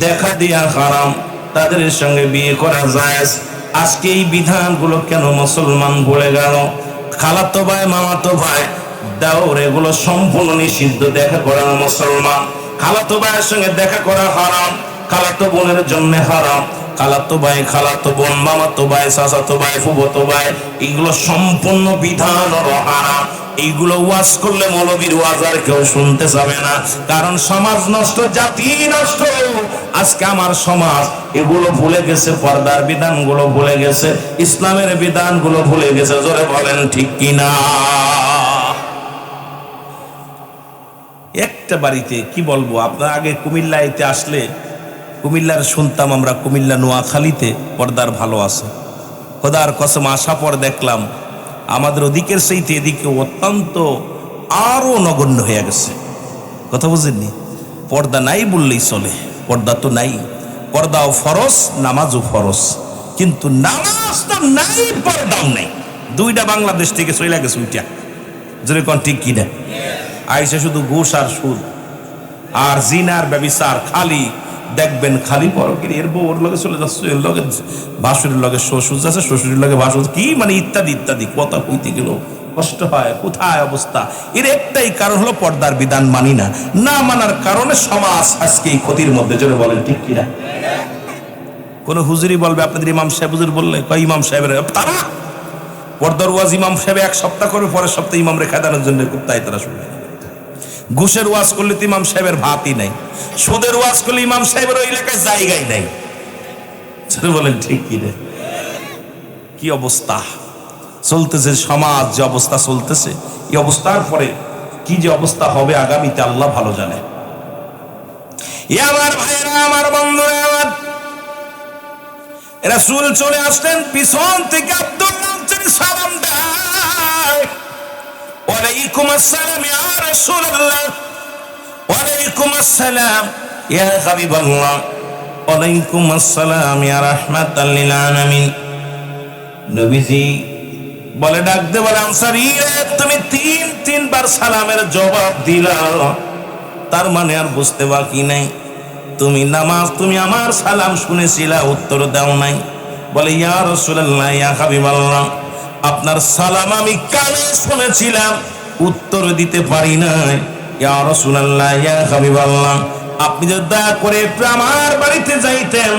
দেখা দিয়া হারাম তাদের সঙ্গে বিয়ে করা জায়েজ। আজকে এই বিধানগুলো কেন মুসলমান ভুলে গেল? খালাতো ভাই মামাতো ভাই দাওর এগুলো সম্পূর্ণ নিষিদ্ধ। দেখা করা মুসলমান। খালাতো ভাইয়ের সঙ্গে দেখা করা হারাম, খালাতো বোনের জন্য হারাম। খালাতো ভাই, খালাতো বোন, মামাতো ভাই, চাচাতো ভাই, ফুফাতো ভাই, এগুলো সম্পূর্ণ বিধান হারাম। এইগুলো ওয়াজ করলে মৌলবীর ওয়াজ আর কেউ শুনতে যাবে না। কারণ সমাজ নষ্ট, জাতি নষ্ট। আজকে আমার সমাজ এগুলো ভুলে গেছে, পর্দার বিধানগুলো ভুলে গেছে, ইসলামের বিধানগুলো ভুলে গেছে। জোরে বলেন ঠিক কিনা? একটা বাড়িতে কি বলবো, আপনার আগে কুমিল্লাতে আসলে কুমিল্লার শুনতাম আমরা, কুমিল্লা নোয়াখালীতে পর্দার ভালো আছে। খোদার কসম আসা পর দেখলাম আমাদের ওদিকের সেইতে এদিকে অত্যন্ত আরো নগণ্য হয়ে গেছে। কথা বুঝেননি? পর্দা নাই বললেই চলে। পর্দা তো নাই। পর্দাও ফরজ, নামাজও ফরজ, কিন্তু নামাজ তো নাই, পর্দাও নাই। দুইটা বাংলাদেশ থেকে চলে গেছে উইটা। যদি কোন ঠিক কিনা? আইসে শুধু ঘুষ আর সুদ আর জিনার ব্যবিচার, খালি দেখবেন খালি পরকির। এর বউ ওর লগে চলে যাচ্ছে, এর লগে বাসুরের লগে শ্বশুর যাচ্ছে, শ্বশুরের লগে বাসুর, কি মানে ইত্যাদি ইত্যাদি কথা কইতে গেল কষ্ট হয়। কোথায় অবস্থা? এর একটাই কারণ হলো পর্দার বিধান মানি না। না মানার কারণে সমাজ আজকে এই ক্ষতির মধ্যে। জোরে বলেন ঠিক কিনা? কোন হুজুরি বলবে আপনাদের ইমাম সাহেব হুজুর বললে, কয় ইমাম সাহেবের তারা পর্দার ওয়াজ ইমাম সাহেব এক সপ্তাহ করে, পরের সপ্তাহে ইমাম রেখা দানোর জন্য তাই তারা শুনবে। ঘুষের ওয়াজ করলে তো ইমাম সাহেবের ভাতই নাই। সুদের ওয়াজ করলে ইমাম সাহেবের ওই এলাকায় জায়গায় নাই। বলেন ঠিক কি রে? কি অবস্থা চলতেছে সমাজ, যে অবস্থা চলতেছে, এই অবস্থার পরে কি যে অবস্থা হবে আগামীতে আল্লাহ ভালো জানে। আমার ভাইরা, আমার বন্ধুরা, আমার রাসূল চলে আসলেন, পিছন থেকে আব্দুল্লাহ সালাম দেয়, ওয়ালাইকুম আসসালাম ইয়া রাসূলুল্লাহ, ওয়ালাইকুম আসসালাম ইয়া হাবিবাল্লাহ, ওয়ালাইকুম আসসালাম ইয়া রাহমাতাল লিল আলামিন। নবীজি বলে ডাক দে, বলে আনসারী, তুমি তিনবার সালামের জবাব দিলা, তার মানে আর বুঝতে বাকি নাই। তুমি আমার সালাম শুনেছিলা, উত্তর দাও নাই। বলে ইয়া রাসূলুল্লাহ ইয়া হাবিবাল্লাহ, আপনার সালাম আমি কানে শুনেছিলাম, উত্তর দিতে পারি নাই। ইয়া রাসূলুল্লাহ, ইয়া হাবিবাল্লাহ, আপনি যদি দয়া করে একটু আমার বাড়িতে যাইতেন,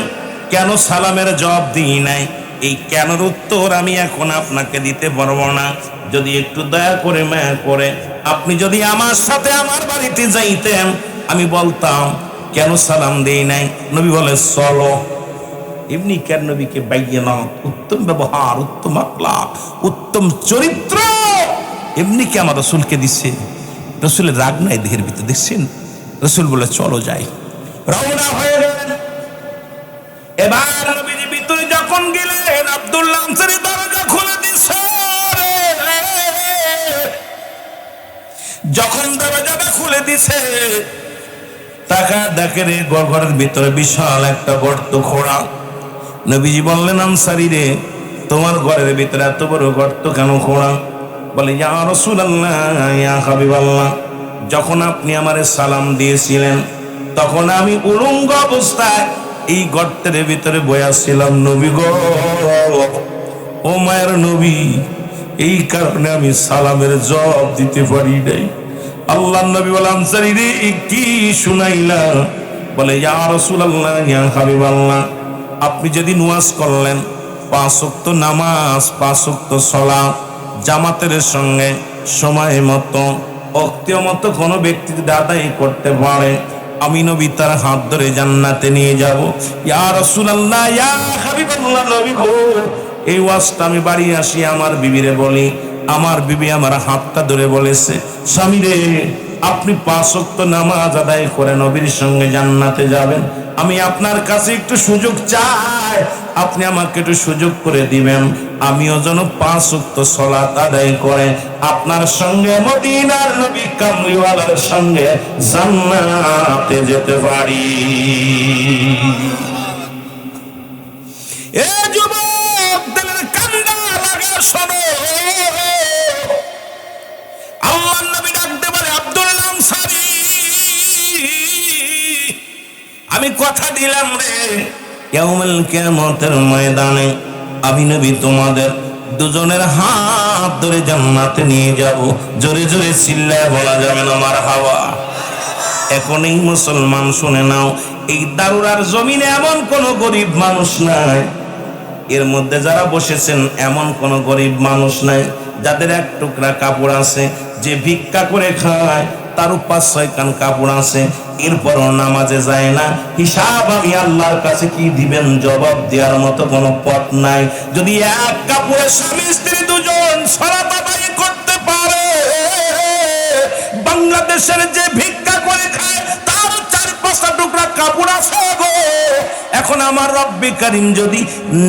কেন সালামের জবাব দিই নাই, এই কেনর উত্তর আমি এখন আপনাকে দিতে পারবো না। যদি একটু দয়া করে মায়া করে আপনি যদি আমার সাথে আমার বাড়িতে যাইতেন, আমি বলতাম কেন সালাম দেই নাই। নবী বলে চলো। এমনি কেন নবীকে বাইয়ানাত, উত্তম ব্যবহার, উত্তম আখলাক, উত্তম চরিত্র এমনি কি আমার রসুলকে দিচ্ছে। রসুলের রাগ নাই দেহের ভিতরে, দেখছেন? রসুল বলে চলো যাই, রওনা হয়ে গেলেন। এবার নবীজি ভিতরে যখন গেলেন, আব্দুল্লাহ আনসারী দরজা খুলে দিছে। যখন দরজাটা খুলে দিছে, টাকা দেখে রে ঘরের ভিতরে বিশাল একটা গর্ত খোঁড়া। নবীজি বললেন, আনসারী রে, তোমার ঘরের ভিতরে এত বড় গর্ত কেন খোঁড়া? বলে, ইয়া রাসূলুল্লাহ, ইয়া হাবিবাল্লাহ, যখন আপনি আমারে সালাম দিয়েছিলেন তখন আমি উলঙ্গ অবস্থায় এই গর্তের ভিতরে বয়া ছিলাম নবী গো, ও মায়ের নবী, এই কারণে আমি সালামের জবাব দিতে পারি নাই। আল্লাহর নবী বলে, আনসারী রে, কি শুনাইলা? বলে, ইয়া রাসূলুল্লাহ, ইয়া হাবিবাল্লাহ, আপনি যেদিন ওয়াজ করলেন 5 ওয়াক্ত নামাজ, 5 ওয়াক্ত সালাত জামাতের সঙ্গে সময় মতো অক্তীয় মতো কোনো ব্যক্তি যদি আদায় করতে পারে, আমি নবী তার হাত ধরে জান্নাতে নিয়ে যাব। ইয়া রাসূলুল্লাহ, ইয়া হাবিবাল্লাহ, নবী গো, এই ওয়াজটা আমি বাড়ি আসি আমার বিবিরে বলি, আমার বিবি আমার হাতটা ধরে বলেছে, স্বামী রে, আপনি 5 ওয়াক্ত নামাজ আদায় করে নবীর সঙ্গে জান্নাতে যাবেন। আমি আপনার কাছে একটু সুযোগ চাই, আপনি আমাকে একটু সুযোগ করে দিবেন, আমিও যেন 5 ওয়াক্ত সালাত আদায় করে আপনার সঙ্গে মদিনার নবী কামলিওয়ালার সঙ্গে জান্নাতে যেতে পারি। এ যুবক, দিলের কান্না লাগে শোনো। আল্লাহর নবী ডাকতে বলে, আব্দুল্লাহ আনসারী, আমি কথা দিলাম রে, ইয়াউমুল কিয়ামতের ময়দানে আমি নবী তোমাদের দুজনের হাত ধরে জান্নাতে নিয়ে যাব। জোরে জোরে চিল্লায় বলা যাবে না মারহাবা। এখন এই মুসলমান শুনে নাও, এই দারুরার জমিনে এমন কোন গরিব মানুষ নাই, এর মধ্যে যারা বসেছেন এমন কোন গরিব মানুষ নাই যাদের এক টুকরা কাপড় আছে, যে ভিক্ষা করে খায়, তার 5-6 কান কাপড় আছে, এরপরও নামাজে যায় না। হিসাব আমি আল্লাহর কাছে কি দিবেন, জবাব দেওয়ার মতো কোনো পথ নাই। যদি এক কাপড়ে স্বামী স্ত্রী দুজন সালাত আদায় করতে পারে, বাংলাদেশের যে ভিক্ষা করে খায় তার 4-5টা টুকরা কাপড় আছে গো। এখন আমার রব্বে কারীম যদি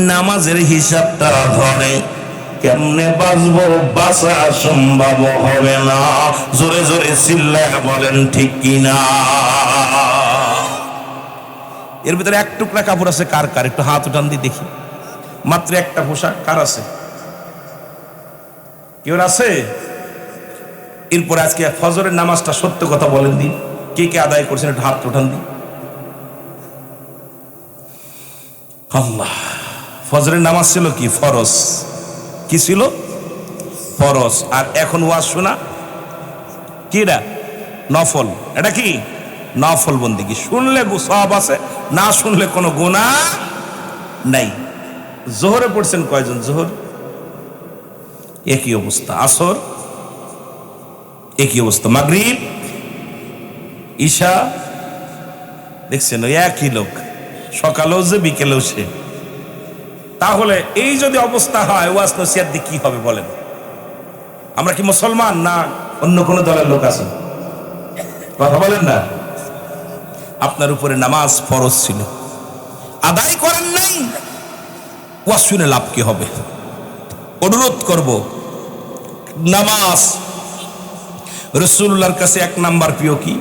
নামাজের হিসাবটা ধরে, কেমনে বাঁচবো? বাঁচা সম্ভব হবে না। জোরে জোরে চিল্লায় বলেন ঠিক কিনা? এর ভিতরে এক টুকরা কাপড় আছে কার কার? একটু হাত উঠান দিয়ে দেখি। মাত্র একটা পোশাক কার আছে? কেউ আছে? এরপর আজকে ফজরের নামাজটা সত্য কথা বলেন দিন, কে কে আদায় করছেন? একটু হাত উঠান দিন। আল্লাহ, ফজরের নামাজ ছিল কি? ফরজ। কি ছিল? ফরজ। আর এখন ওয়াজ শোনা কি? এটা নফল। এটা কি? নফল বন্দেগী। শুনলে সওয়াব আছে, না শুনলে কোনো গুনাহ নাই। জোহরে পড়ছেন কয়জন? জোহর একই অবস্থা, আসর একই অবস্থা, মাগরিব, ঈশা দেখছেন ওই একই লোক, সকালেও যে বিকেলেও সে। তাহলে এই যদি অবস্থা হয়, ওয়াজ নসিহত দিয়ে কি হবে বলেন? আমরা কি মুসলমান না অন্য কোন দলের লোক আছে? কথা বলেন না। আপনার উপরে নামাজ ফরজ ছিল, আদায় করেন নাই, ওয়াজ শুনে লাভ কি হবে? অনুরোধ করব, নামাজ রাসূলুল্লাহর কাছে 1 নাম্বার প্রিয় কি?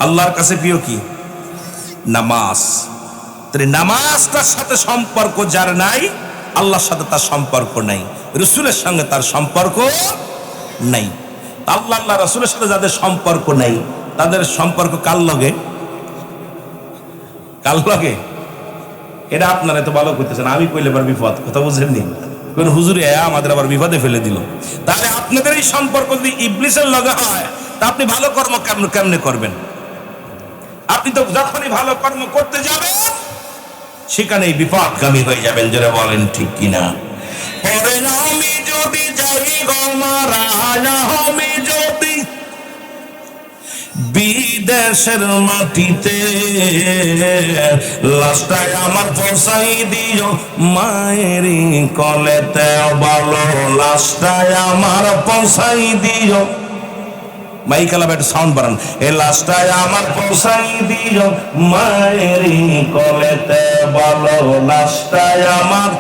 আল্লাহর কাছে প্রিয় কি? নামাজ। নামাজটার সাথে সম্পর্ক যার নাই, আল্লাহর সাথে তার সম্পর্ক নাই, রাসূলের সঙ্গে তার সম্পর্ক নাই। আল্লাহ রাসূলের সাথে যাদের সম্পর্ক নাই, তাদের সম্পর্ক কার লগে? কার লগে? এটা আপনারা তো ভালো করতেছেন, আমি কইলে এবার বিপদ। কথা বুঝেননি? হুজুরে আমাদের আবার বিপদে ফেলে দিল। তাহলে আপনাদের এই সম্পর্ক যদি ইবলিসের লগে হয়, তা আপনি ভালো কর্ম কেমনে করবেন? আপনি তো যখনই ভালো কর্ম করতে যাবেন সেখানেই বিপদগামী হয়ে যাবেন। যারা বলেন ঠিক কিনা? আমি যদি যাই গো মারা, আমি যদি বিদেশের মাটিতে, লাশটায় আমার পৌঁছাই দিও মায়েরই কলেতে, বলো লাশটায় আমার পৌঁছাই দিও। মাইকালা একটু সাউন্ড বাড়ান। এ লাশটায় আমার পৌঁছাই দিও মায়েরই কলেতে, বলো লাশটায় আমার।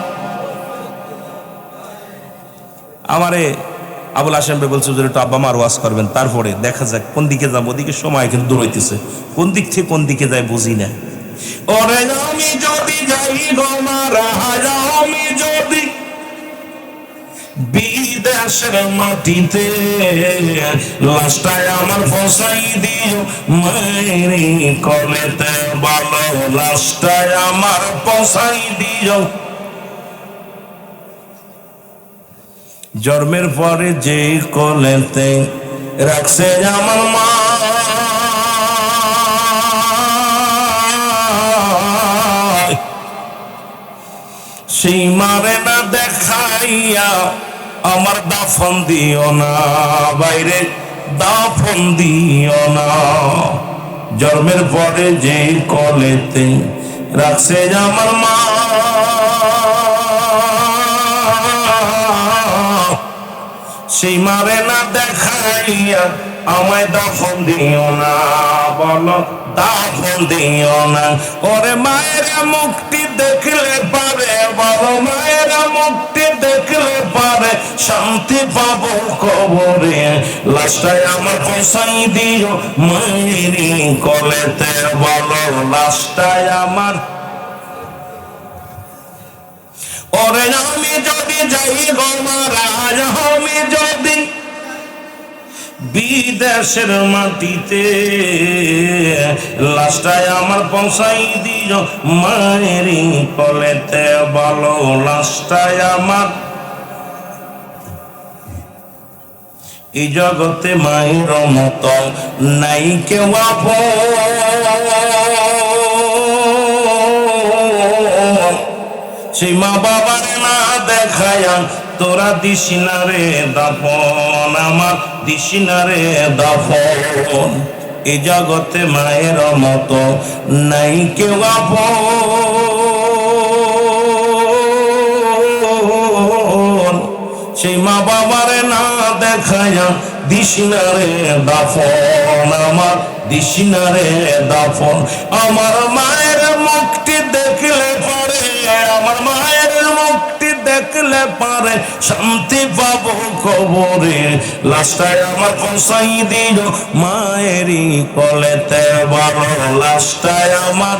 আমারে আবুল হাশেম ভাই বলছে যে একটু আব্বা মার ওয়াজ করবেন, তারপরে দেখা যাক কোন দিকে যাবো। ওদিকে সময় কিন্তু দৌড়াইতেছে, কোন দিক থেকে কোন দিকে যায় বুঝি না। ওরে আমি যদি যাই গো মারা, আমি যদি বিদেশের মাটিতে, লাশটায় আমার পৌঁছাই দিও মায়েরই কলেতে, বলো লাশটায় আমার পৌঁছাই দিও। জন্মের পরে যে কোলেতে রাখছে আমার মা, সেই মারে না দেখাইয়া আমার দাফন দিও না, বাইরে দাফন দিও না। জন্মের পরে যে কোলেতে রাখছে আমার মা, সেই মারে না দেখাইয়া আমায় দাফন দিও না, বলো দাফন দিও না। ওরে মায়ের মুক্তি দেখলে পারে, বলো মায়ের মুক্তি দেখলে পারে শান্তি পাবো কবরে, লাশটায় আমার পৌঁছাই দিও মায়েরই কলেতে, বলো লাশটায় আমার। ওরে আমি যদি যাই গো মারা, আমি যদি বিদেশের মাটিতে, লাশটায় আমার পৌঁছাই দিও মায়েরই কলেতে, বলো লাশটায় আমার। এই জগতে মায়ের মতো নাই কেউ আপন, সেই মা বাবার না দেখায়া তোরা দিসিনা রে দাফন, আমার দিসিনা রে দাফন। এই জগতে মায়ের মতো নাই কেউ আপন, সেই মা বাবার না দেখায়া দিসিনা রে দাফন, আমার দিসিনা রে দাফন। আমার মায়ের মুক্তি দেখলে পরে, আমার মায়ের মুক্তি দেখলে পারে শান্তি পাবো কবরে, লাশটায় আমার পৌঁছাই দিও মায়েরই কলেতে, বলো লাশটায় আমার।